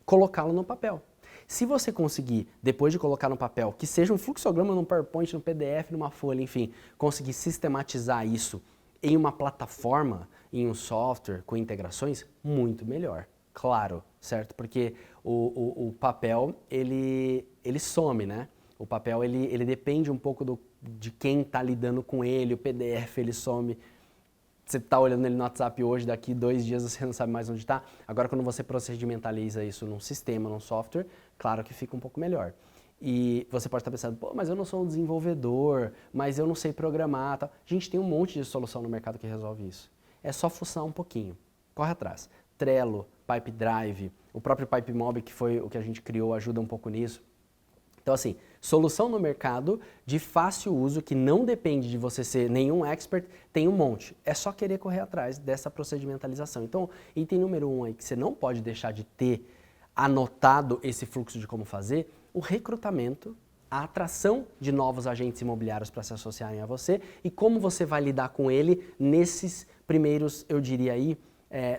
colocá-lo no papel. Se você conseguir, depois de colocar no papel, que seja um fluxograma num PowerPoint, num PDF, numa folha, enfim, conseguir sistematizar isso em uma plataforma, em um software com integrações, muito melhor. Claro, certo? Porque o papel, ele some, né? O papel, ele depende um pouco de quem está lidando com ele, o PDF, ele some. Você está olhando ele no WhatsApp hoje, daqui 2 dias você não sabe mais onde está. Agora, quando você procedimentaliza isso num sistema, num software, claro que fica um pouco melhor. E você pode estar pensando, pô, mas eu não sou um desenvolvedor, mas eu não sei programar. Tal. Gente, tem um monte de solução no mercado que resolve isso. É só fuçar um pouquinho. Corre atrás. Trello, Pipedrive, o próprio PipeMob, que foi o que a gente criou, ajuda um pouco nisso. Então, assim, solução no mercado de fácil uso, que não depende de você ser nenhum expert, tem um monte. É só querer correr atrás dessa procedimentalização. Então, item número 1 aí, que você não pode deixar de ter anotado esse fluxo de como fazer, o recrutamento, a atração de novos agentes imobiliários para se associarem a você e como você vai lidar com ele nesses primeiros, eu diria aí,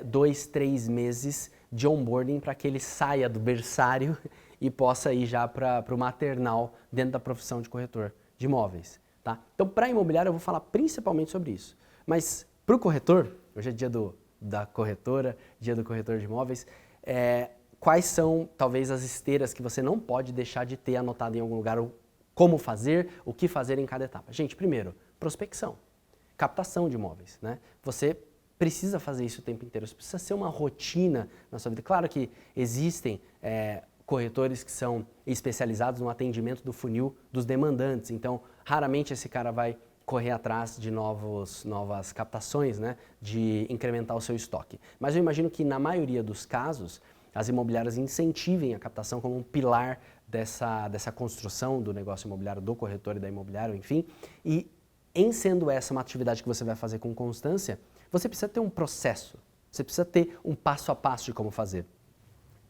2, 3 meses de onboarding para que ele saia do berçário e possa ir já para o maternal dentro da profissão de corretor de imóveis. Tá? Então, para imobiliário, eu vou falar principalmente sobre isso. Mas para o corretor, hoje é dia da corretora, dia do corretor de imóveis, quais são, talvez, as esteiras que você não pode deixar de ter anotado em algum lugar, como fazer, o que fazer em cada etapa? Gente, primeiro, prospecção, captação de imóveis. Né? Você precisa fazer isso o tempo inteiro, isso precisa ser uma rotina na sua vida. Claro que existem corretores que são especializados no atendimento do funil dos demandantes, então raramente esse cara vai correr atrás de novas captações, né, de incrementar o seu estoque. Mas eu imagino que na maioria dos casos as imobiliárias incentivem a captação como um pilar dessa construção do negócio imobiliário, do corretor e da imobiliária, enfim, e em sendo essa uma atividade que você vai fazer com constância, você precisa ter um processo, você precisa ter um passo a passo de como fazer.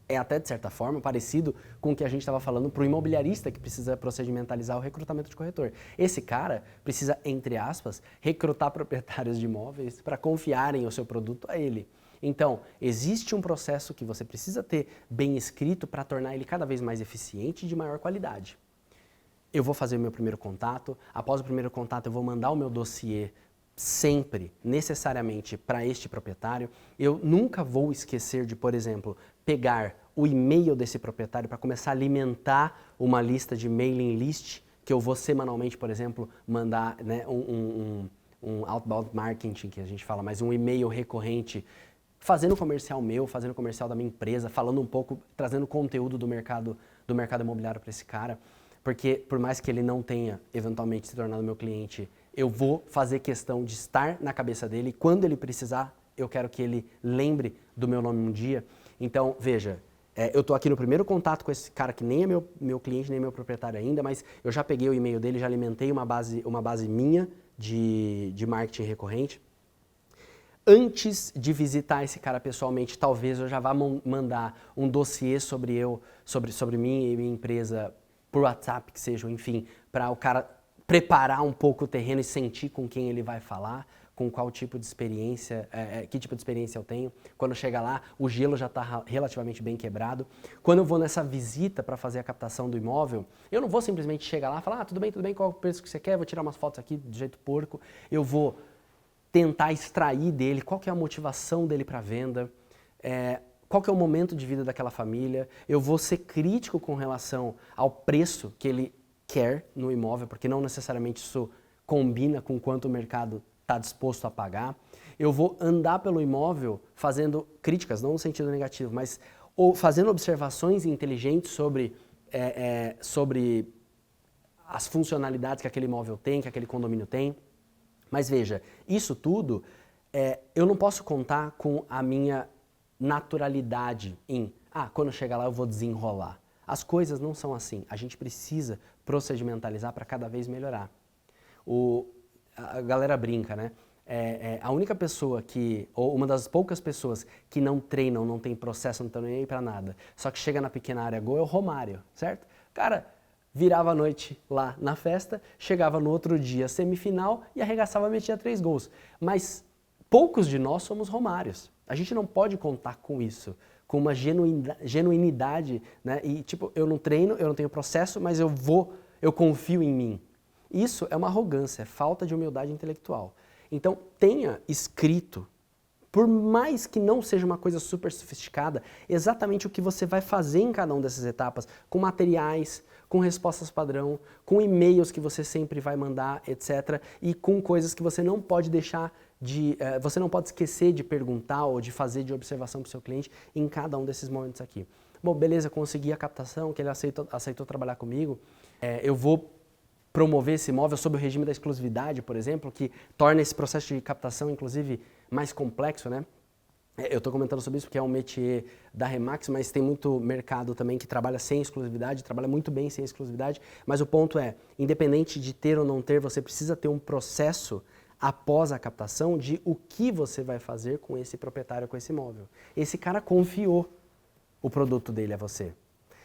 É até, de certa forma, parecido com o que a gente estava falando para o imobiliarista que precisa procedimentalizar o recrutamento de corretor. Esse cara precisa, entre aspas, recrutar proprietários de imóveis para confiarem o seu produto a ele. Então, existe um processo que você precisa ter bem escrito para tornar ele cada vez mais eficiente e de maior qualidade. Eu vou fazer o meu primeiro contato, após o primeiro contato eu vou mandar o meu dossiê sempre, necessariamente, para este proprietário. Eu nunca vou esquecer de, por exemplo, pegar o e-mail desse proprietário para começar a alimentar uma lista de mailing list, que eu vou semanalmente, por exemplo, mandar, né, um outbound marketing, que a gente fala, mas um e-mail recorrente, fazendo comercial meu, fazendo comercial da minha empresa, falando um pouco, trazendo conteúdo do mercado imobiliário para esse cara, porque por mais que ele não tenha eventualmente se tornado meu cliente, eu vou fazer questão de estar na cabeça dele e quando ele precisar, eu quero que ele lembre do meu nome um dia. Então, veja, eu estou aqui no primeiro contato com esse cara que nem é meu cliente, nem meu proprietário ainda, mas eu já peguei o e-mail dele, já alimentei uma base minha de marketing recorrente. Antes de visitar esse cara pessoalmente, talvez eu já vá mandar um dossiê sobre mim e minha empresa por WhatsApp, que seja, enfim, para o cara preparar um pouco o terreno e sentir com quem ele vai falar, com qual tipo de experiência, que tipo de experiência eu tenho. Quando chega lá, o gelo já está relativamente bem quebrado. Quando eu vou nessa visita para fazer a captação do imóvel, eu não vou simplesmente chegar lá e falar, tudo bem, qual é o preço que você quer, vou tirar umas fotos aqui do jeito porco. Eu vou tentar extrair dele qual que é a motivação dele para a venda, qual que é o momento de vida daquela família. Eu vou ser crítico com relação ao preço que ele quer no imóvel, porque não necessariamente isso combina com quanto o mercado está disposto a pagar. Eu vou andar pelo imóvel fazendo críticas, não no sentido negativo, mas fazendo observações inteligentes sobre as funcionalidades que aquele imóvel tem, que aquele condomínio tem. Mas veja, isso tudo, eu não posso contar com a minha naturalidade em, quando eu chegar lá eu vou desenrolar. As coisas não são assim. A gente precisa procedimentalizar para cada vez melhorar. A galera brinca, né? A única pessoa ou uma das poucas pessoas que não treinam, não tem processo, não estão nem aí para nada, só que chega na pequena área gol é o Romário, certo? Cara, virava a noite lá na festa, chegava no outro dia semifinal e arregaçava e metia 3 gols. Mas poucos de nós somos Romários. A gente não pode contar com isso, com uma genuinidade, né? E tipo, eu não treino, eu não tenho processo, mas eu confio em mim. Isso é uma arrogância, é falta de humildade intelectual. Então, tenha escrito, por mais que não seja uma coisa super sofisticada, exatamente o que você vai fazer em cada uma dessas etapas, com materiais, com respostas padrão, com e-mails que você sempre vai mandar, etc. E com coisas que você não pode deixar você não pode esquecer de perguntar ou de fazer de observação para o seu cliente em cada um desses momentos aqui. Bom, beleza, consegui a captação, que ele aceitou trabalhar comigo, eu vou promover esse imóvel sob o regime da exclusividade, por exemplo, que torna esse processo de captação, inclusive, mais complexo, né? Eu estou comentando sobre isso porque é um métier da Remax, mas tem muito mercado também que trabalha sem exclusividade, trabalha muito bem sem exclusividade, mas o ponto é, independente de ter ou não ter, você precisa ter um processo após a captação de o que você vai fazer com esse proprietário, com esse imóvel. Esse cara confiou o produto dele a você.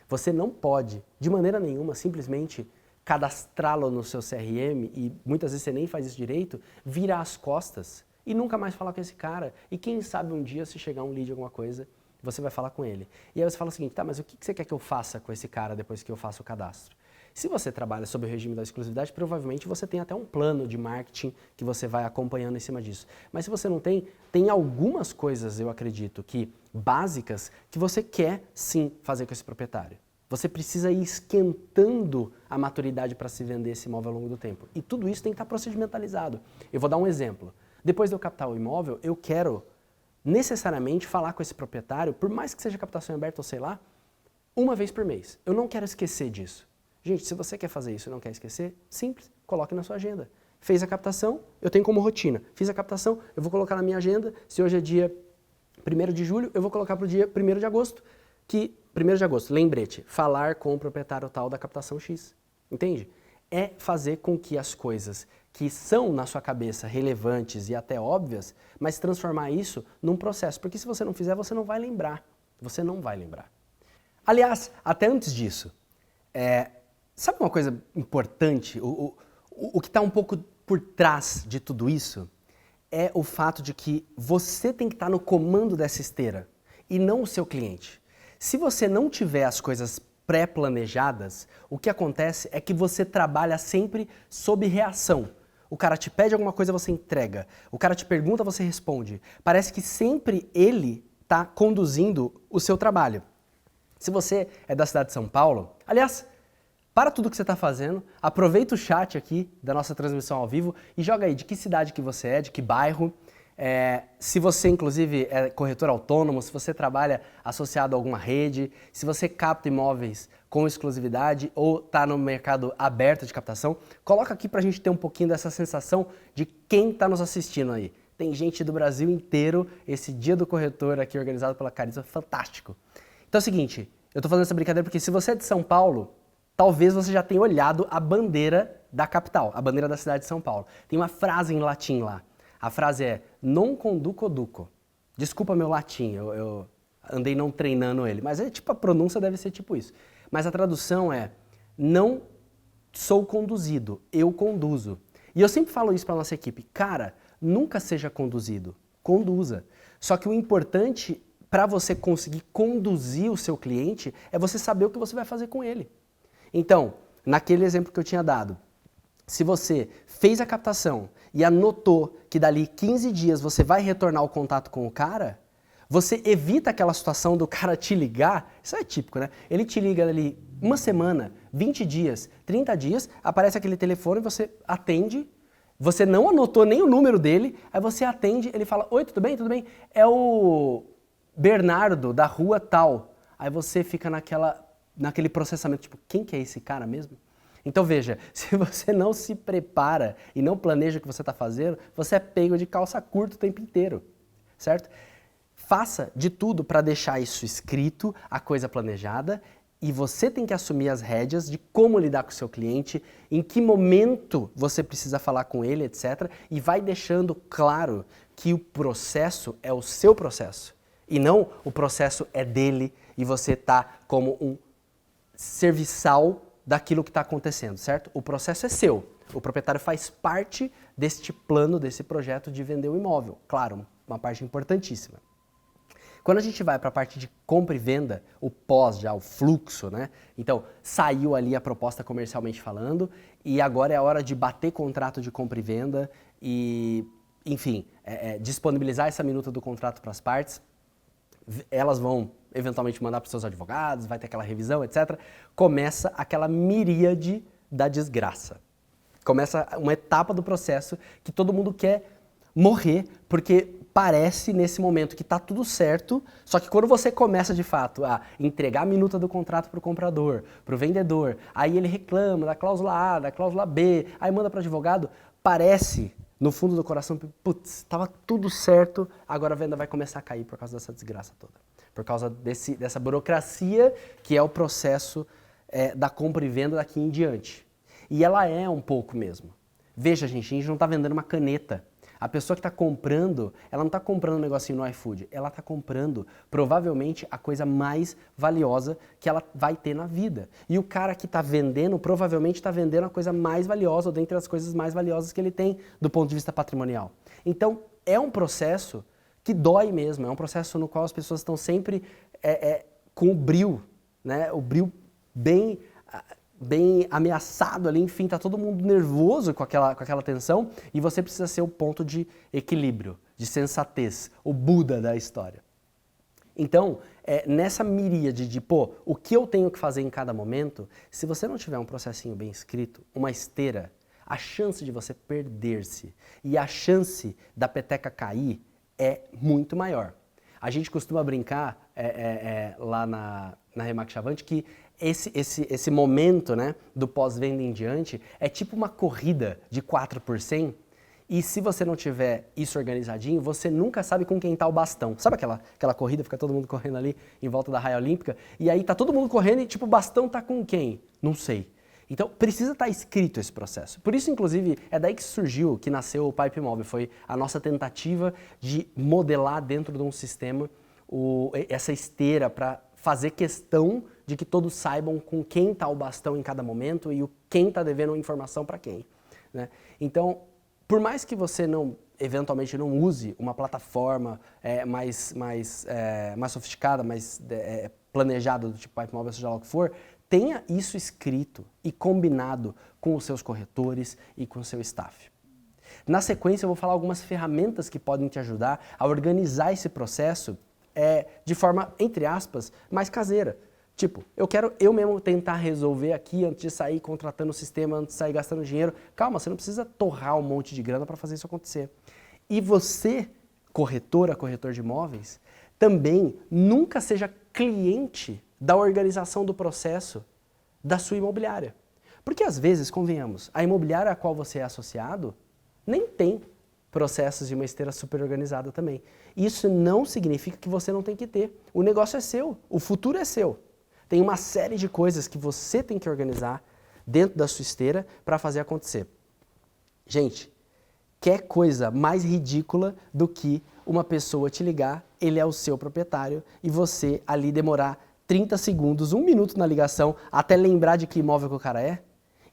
Você não pode, de maneira nenhuma, simplesmente cadastrá-lo no seu CRM, e muitas vezes você nem faz isso direito, virar as costas e nunca mais falar com esse cara. E quem sabe um dia, se chegar um lead, alguma coisa, você vai falar com ele. E aí você fala o seguinte, tá, mas o que você quer que eu faça com esse cara depois que eu faço o cadastro? Se você trabalha sob o regime da exclusividade, provavelmente você tem até um plano de marketing que você vai acompanhando em cima disso. Mas se você não tem, tem algumas coisas, eu acredito, básicas, que você quer sim fazer com esse proprietário. Você precisa ir esquentando a maturidade para se vender esse imóvel ao longo do tempo. E tudo isso tem que estar procedimentalizado. Eu vou dar um exemplo. Depois de eu captar o imóvel, eu quero necessariamente falar com esse proprietário, por mais que seja captação aberta ou sei lá, uma vez por mês. Eu não quero esquecer disso. Gente, se você quer fazer isso e não quer esquecer, simples, coloque na sua agenda. Fez a captação, eu tenho como rotina. Fiz a captação, eu vou colocar na minha agenda. Se hoje é dia 1º de julho, eu vou colocar para o dia 1º de agosto, que 1º de agosto, lembrete, falar com o proprietário tal da captação X, entende? É fazer com que as coisas que são na sua cabeça relevantes e até óbvias, mas transformar isso num processo, porque se você não fizer, você não vai lembrar, Aliás, até antes disso, sabe uma coisa importante? O que está um pouco por trás de tudo isso é o fato de que você tem que estar no comando dessa esteira e não o seu cliente. Se você não tiver as coisas pré-planejadas, o que acontece é que você trabalha sempre sob reação. O cara te pede alguma coisa, você entrega. O cara te pergunta, você responde. Parece que sempre ele está conduzindo o seu trabalho. Se você é da cidade de São Paulo, aliás, para tudo que você está fazendo, aproveita o chat aqui da nossa transmissão ao vivo e joga aí de que cidade que você é, de que bairro. Se você, inclusive, é corretor autônomo, se você trabalha associado a alguma rede, se você capta imóveis com exclusividade ou está no mercado aberto de captação, coloca aqui para a gente ter um pouquinho dessa sensação de quem está nos assistindo aí. Tem gente do Brasil inteiro, esse Dia do Corretor aqui organizado pela Carisma, fantástico. Então é o seguinte, eu estou fazendo essa brincadeira porque se você é de São Paulo, talvez você já tenha olhado a bandeira da capital, a bandeira da cidade de São Paulo. Tem uma frase em latim lá. A frase é non conduco duco. Desculpa meu latim, eu andei não treinando ele, mas a pronúncia deve ser tipo isso. Mas a tradução é não sou conduzido, eu conduzo. E eu sempre falo isso para nossa equipe, cara, nunca seja conduzido, conduza. Só que o importante para você conseguir conduzir o seu cliente é você saber o que você vai fazer com ele. Então, naquele exemplo que eu tinha dado, se você fez a captação e anotou que dali 15 dias você vai retornar o contato com o cara, você evita aquela situação do cara te ligar, isso é típico, né? Ele te liga ali uma semana, 20 dias, 30 dias, aparece aquele telefone, você atende, você não anotou nem o número dele, aí você atende, ele fala, oi, tudo bem? Tudo bem? É o Bernardo da rua tal. Aí você fica naquele processamento, tipo, quem que é esse cara mesmo? Então veja, se você não se prepara e não planeja o que você está fazendo, você é pego de calça curta o tempo inteiro, certo? Faça de tudo para deixar isso escrito, a coisa planejada, e você tem que assumir as rédeas de como lidar com o seu cliente, em que momento você precisa falar com ele, etc. E vai deixando claro que o processo é o seu processo, e não o processo é dele e você está como um serviçal daquilo que está acontecendo, certo? O processo é seu. O proprietário faz parte deste plano, desse projeto de vender o imóvel. Claro, uma parte importantíssima. Quando a gente vai para a parte de compra e venda, o pós já, o fluxo, né? Então, saiu ali a proposta comercialmente falando e agora é a hora de bater contrato de compra e venda e, enfim, disponibilizar essa minuta do contrato para as partes. Elas vão eventualmente mandar para os seus advogados, vai ter aquela revisão, etc. Começa aquela miríade da desgraça. Começa uma etapa do processo que todo mundo quer morrer, porque parece nesse momento que está tudo certo, só que quando você começa de fato a entregar a minuta do contrato para o comprador, para o vendedor, aí ele reclama da cláusula A, da cláusula B, aí manda para o advogado, parece no fundo do coração, putz, estava tudo certo, agora a venda vai começar a cair por causa dessa desgraça toda. Por causa dessa burocracia que é o processo da compra e venda daqui em diante. E ela é um pouco mesmo. Veja, gente, a gente não está vendendo uma caneta. A pessoa que está comprando, ela não está comprando um negocinho no iFood, ela está comprando provavelmente a coisa mais valiosa que ela vai ter na vida. E o cara que está vendendo, provavelmente está vendendo a coisa mais valiosa, ou dentre as coisas mais valiosas que ele tem do ponto de vista patrimonial. Então, é um processo que dói mesmo, é um processo no qual as pessoas estão sempre com o bril, né? O bril bem ameaçado ali, enfim, tá todo mundo nervoso com aquela tensão e você precisa ser o ponto de equilíbrio, de sensatez, o Buda da história. Então, nessa miríade de, o que eu tenho que fazer em cada momento, se você não tiver um processinho bem escrito, uma esteira, a chance de você perder-se e a chance da peteca cair é muito maior. A gente costuma brincar lá na Remax Chavante que esse momento, né, do pós-venda em diante é tipo uma corrida de 4 por 100 E se você não tiver isso organizadinho, você nunca sabe com quem tá o bastão. Sabe aquela corrida, fica todo mundo correndo ali em volta da raia olímpica, e aí tá todo mundo correndo e tipo, o bastão tá com quem? Não sei. Então, precisa estar escrito esse processo. Por isso, inclusive, é daí que surgiu, que nasceu o Pipe Móvel. Foi a nossa tentativa de modelar dentro de um sistema essa esteira para fazer questão de que todos saibam com quem está o bastão em cada momento e quem está devendo informação para quem. Né? Então, por mais que você eventualmente não use uma plataforma mais sofisticada, mais planejada do tipo Pipe Móvel, seja lá o que for, tenha isso escrito e combinado com os seus corretores e com o seu staff. Na sequência, eu vou falar algumas ferramentas que podem te ajudar a organizar esse processo de forma, entre aspas, mais caseira. Tipo, eu quero eu mesmo tentar resolver aqui antes de sair contratando o sistema, antes de sair gastando dinheiro. Calma, você não precisa torrar um monte de grana para fazer isso acontecer. E você, corretor de imóveis, também nunca seja cliente da organização do processo da sua imobiliária. Porque às vezes, convenhamos, a imobiliária a qual você é associado nem tem processos de uma esteira super organizada também. Isso não significa que você não tem que ter. O negócio é seu, o futuro é seu. Tem uma série de coisas que você tem que organizar dentro da sua esteira para fazer acontecer. Gente, quer coisa mais ridícula do que uma pessoa te ligar, ele é o seu proprietário, e você ali demorar 30 segundos, 1 minuto na ligação, até lembrar de que imóvel que o cara é?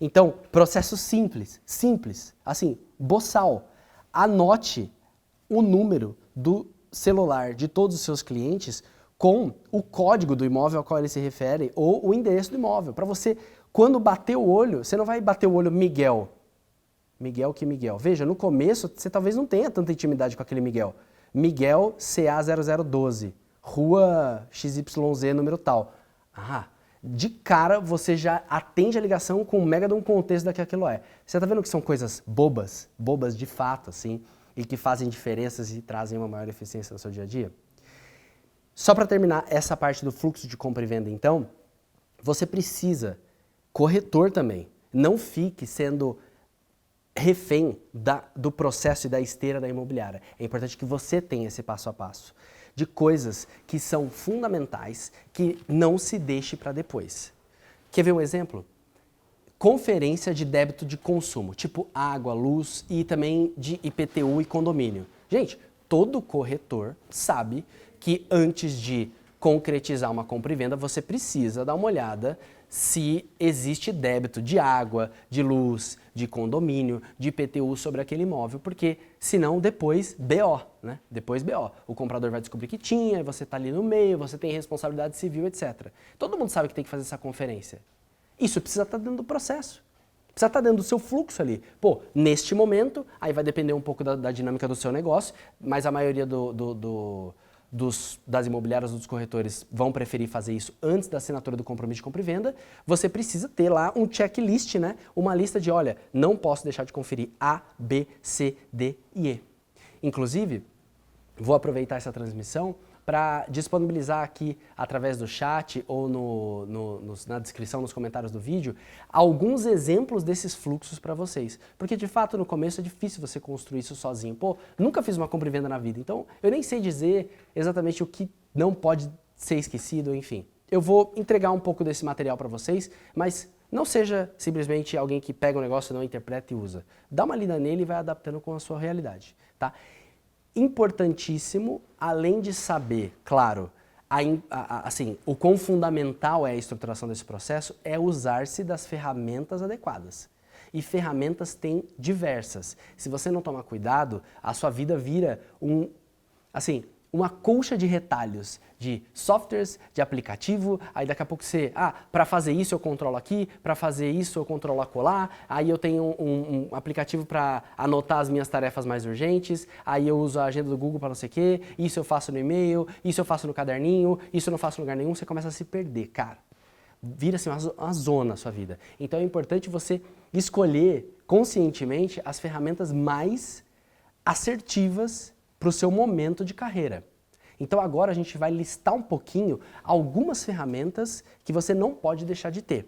Então, processo simples, assim, boçal. Anote o número do celular de todos os seus clientes com o código do imóvel ao qual ele se refere ou o endereço do imóvel. Para você, quando bater o olho, você não vai bater o olho Miguel. Miguel que Miguel. Veja, no começo você talvez não tenha tanta intimidade com aquele Miguel. Miguel CA0012, rua XYZ, número tal. Ah, de cara você já atende a ligação com um mega de um contexto do que aquilo é. Você tá vendo que são coisas bobas de fato, assim, e que fazem diferenças e trazem uma maior eficiência no seu dia a dia? Só para terminar essa parte do fluxo de compra e venda, então, você precisa, corretor também, não fique sendo refém do processo e da esteira da imobiliária. É importante que você tenha esse passo a passo de coisas que são fundamentais, que não se deixe para depois. Quer ver um exemplo? Conferência de débito de consumo, tipo água, luz e também de IPTU e condomínio. Gente, todo corretor sabe que antes de concretizar uma compra e venda, você precisa dar uma olhada se existe débito de água, de luz, de condomínio, de IPTU sobre aquele imóvel, porque senão depois BO, né? Depois BO. O comprador vai descobrir que tinha, você está ali no meio, você tem responsabilidade civil, etc. Todo mundo sabe que tem que fazer essa conferência. Isso precisa estar dentro do processo. Precisa estar dentro do seu fluxo ali. Pô, neste momento, aí vai depender um pouco da dinâmica do seu negócio, mas a maioria das imobiliárias ou dos corretores vão preferir fazer isso antes da assinatura do compromisso de compra e venda. Você precisa ter lá um checklist, né? Uma lista de, olha, não posso deixar de conferir A, B, C, D e E. Inclusive, vou aproveitar essa transmissão para disponibilizar aqui através do chat ou na descrição, nos comentários do vídeo, alguns exemplos desses fluxos para vocês. Porque de fato no começo é difícil você construir isso sozinho. Pô, nunca fiz uma compra e venda na vida, então eu nem sei dizer exatamente o que não pode ser esquecido, enfim. Eu vou entregar um pouco desse material para vocês, mas não seja simplesmente alguém que pega um negócio, não interpreta e usa. Dá uma lida nele e vai adaptando com a sua realidade, tá? Importantíssimo, além de saber, claro, assim, o quão fundamental é a estruturação desse processo, é usar-se das ferramentas adequadas. E ferramentas tem diversas. Se você não tomar cuidado, a sua vida vira uma colcha de retalhos, de softwares, de aplicativo, aí daqui a pouco você, para fazer isso eu controlo aqui, para fazer isso eu controlo acolá, aí eu tenho um aplicativo para anotar as minhas tarefas mais urgentes, aí eu uso a agenda do Google para não sei o quê, isso eu faço no e-mail, isso eu faço no caderninho, isso eu não faço em lugar nenhum, você começa a se perder, cara. Vira assim uma zona a sua vida. Então é importante você escolher conscientemente as ferramentas mais assertivas para o seu momento de carreira. Então agora a gente vai listar um pouquinho algumas ferramentas que você não pode deixar de ter.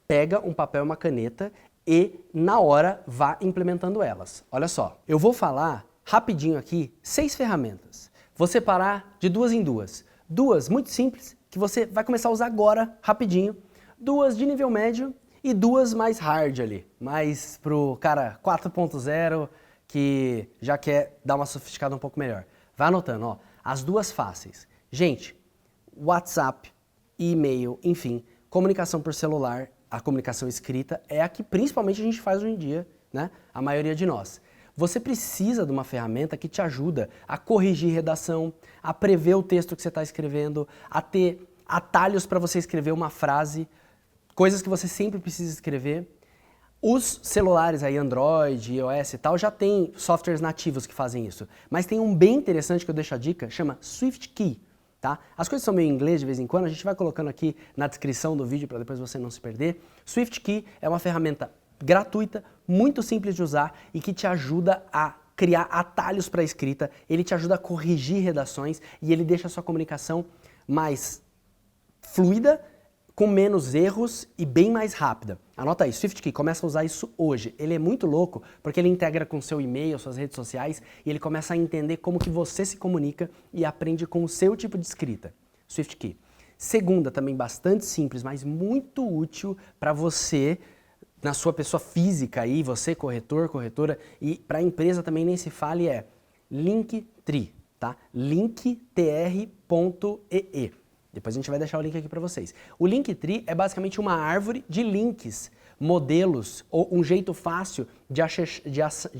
Pega um papel e uma caneta e na hora vá implementando elas. Olha só, eu vou falar rapidinho aqui 6 ferramentas. Vou separar de 2 em 2. 2 muito simples, que você vai começar a usar agora, rapidinho. 2 de nível médio e 2 mais hard ali, mais pro cara 4.0 que já quer dar uma sofisticada um pouco melhor. Vai anotando, ó, as 2 fáceis. Gente, WhatsApp, e-mail, enfim, comunicação por celular, a comunicação escrita é a que principalmente a gente faz hoje em dia, né? A maioria de nós. Você precisa de uma ferramenta que te ajuda a corrigir redação, a prever o texto que você está escrevendo, a ter atalhos para você escrever uma frase, coisas que você sempre precisa escrever. Os celulares aí, Android, iOS e tal, já tem softwares nativos que fazem isso. Mas tem um bem interessante que eu deixo a dica, chama SwiftKey. Tá? As coisas são meio em inglês de vez em quando, a gente vai colocando aqui na descrição do vídeo para depois você não se perder. SwiftKey é uma ferramenta gratuita, muito simples de usar e que te ajuda a criar atalhos para a escrita, ele te ajuda a corrigir redações e ele deixa a sua comunicação mais fluida, com menos erros e bem mais rápida. Anota aí, SwiftKey, começa a usar isso hoje. Ele é muito louco porque ele integra com seu e-mail, suas redes sociais e ele começa a entender como que você se comunica e aprende com o seu tipo de escrita. SwiftKey. Segunda, também bastante simples, mas muito útil para você, na sua pessoa física aí, você corretor, corretora, e para a empresa também nem se fale, é Linktree, tá? Linktr.ee. Depois a gente vai deixar o link aqui para vocês. O Linktree é basicamente uma árvore de links, modelos, ou um jeito fácil de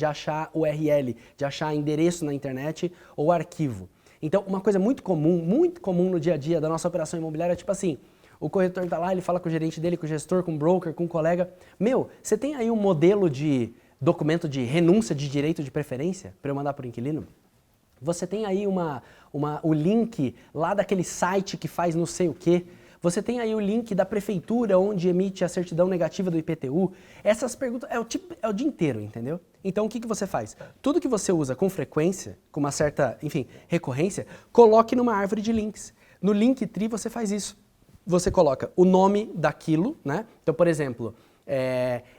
achar URL, de achar endereço na internet ou arquivo. Então, uma coisa muito comum no dia a dia da nossa operação imobiliária é tipo assim, o corretor está lá, ele fala com o gerente dele, com o gestor, com o broker, com o colega. Meu, você tem aí um modelo de documento de renúncia de direito de preferência para eu mandar para o inquilino? Você tem aí o link lá daquele site que faz não sei o quê. Você tem aí o link da prefeitura onde emite a certidão negativa do IPTU. Essas perguntas é o dia inteiro, entendeu? Então o que você faz? Tudo que você usa com frequência, com uma certa, enfim, recorrência, coloque numa árvore de links. No Linktree você faz isso. Você coloca o nome daquilo, né? Então, por exemplo,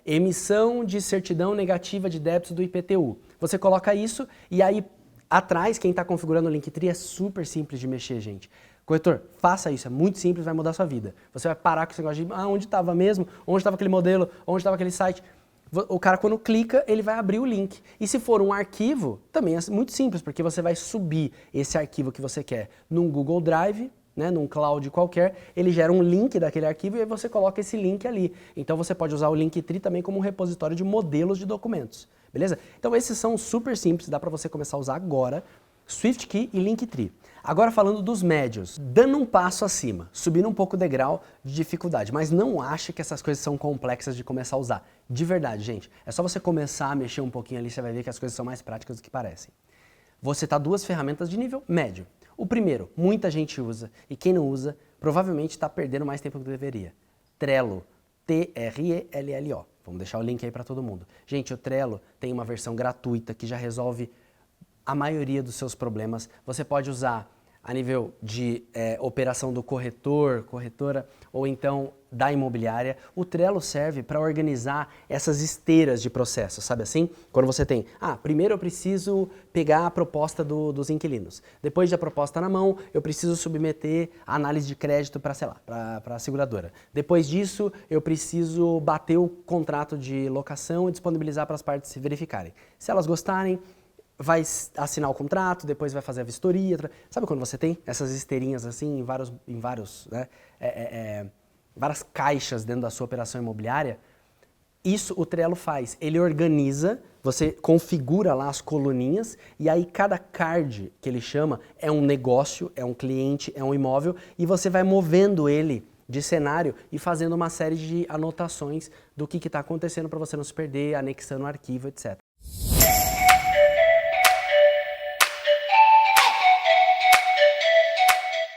emissão de certidão negativa de débitos do IPTU. Você coloca isso e aí atrás, quem está configurando o Linktree é super simples de mexer, gente. Corretor, faça isso, é muito simples, vai mudar a sua vida. Você vai parar com esse negócio de, onde estava mesmo? Onde estava aquele modelo? Onde estava aquele site? O cara, quando clica, ele vai abrir o link. E se for um arquivo, também é muito simples, porque você vai subir esse arquivo que você quer num Google Drive, né, num cloud qualquer, ele gera um link daquele arquivo e aí você coloca esse link ali. Então você pode usar o Linktree também como um repositório de modelos de documentos. Beleza? Então esses são super simples, dá para você começar a usar agora, SwiftKey e Linktree. Agora falando dos médios, dando um passo acima, subindo um pouco o degrau de dificuldade, mas não ache que essas coisas são complexas de começar a usar. De verdade, gente, é só você começar a mexer um pouquinho ali, você vai ver que as coisas são mais práticas do que parecem. Vou citar 2 ferramentas de nível médio. O primeiro, muita gente usa, e quem não usa, provavelmente está perdendo mais tempo do que deveria. Trello, Trello. Vamos deixar o link aí para todo mundo. Gente, o Trello tem uma versão gratuita que já resolve a maioria dos seus problemas. Você pode usar a nível de operação do corretor, corretora, ou então da imobiliária. O Trello serve para organizar essas esteiras de processos, sabe assim? Quando você tem, primeiro eu preciso pegar a proposta dos inquilinos. Depois de a proposta na mão, eu preciso submeter a análise de crédito para, sei lá, para a seguradora. Depois disso, eu preciso bater o contrato de locação e disponibilizar para as partes se verificarem. Se elas gostarem, vai assinar o contrato, depois vai fazer a vistoria. Sabe quando você tem essas esteirinhas assim em vários, né, várias caixas dentro da sua operação imobiliária? Isso o Trello faz. Ele organiza, você configura lá as coluninhas e aí cada card que ele chama é um negócio, é um cliente, é um imóvel e você vai movendo ele de cenário e fazendo uma série de anotações do que está acontecendo para você não se perder, anexando o arquivo, etc.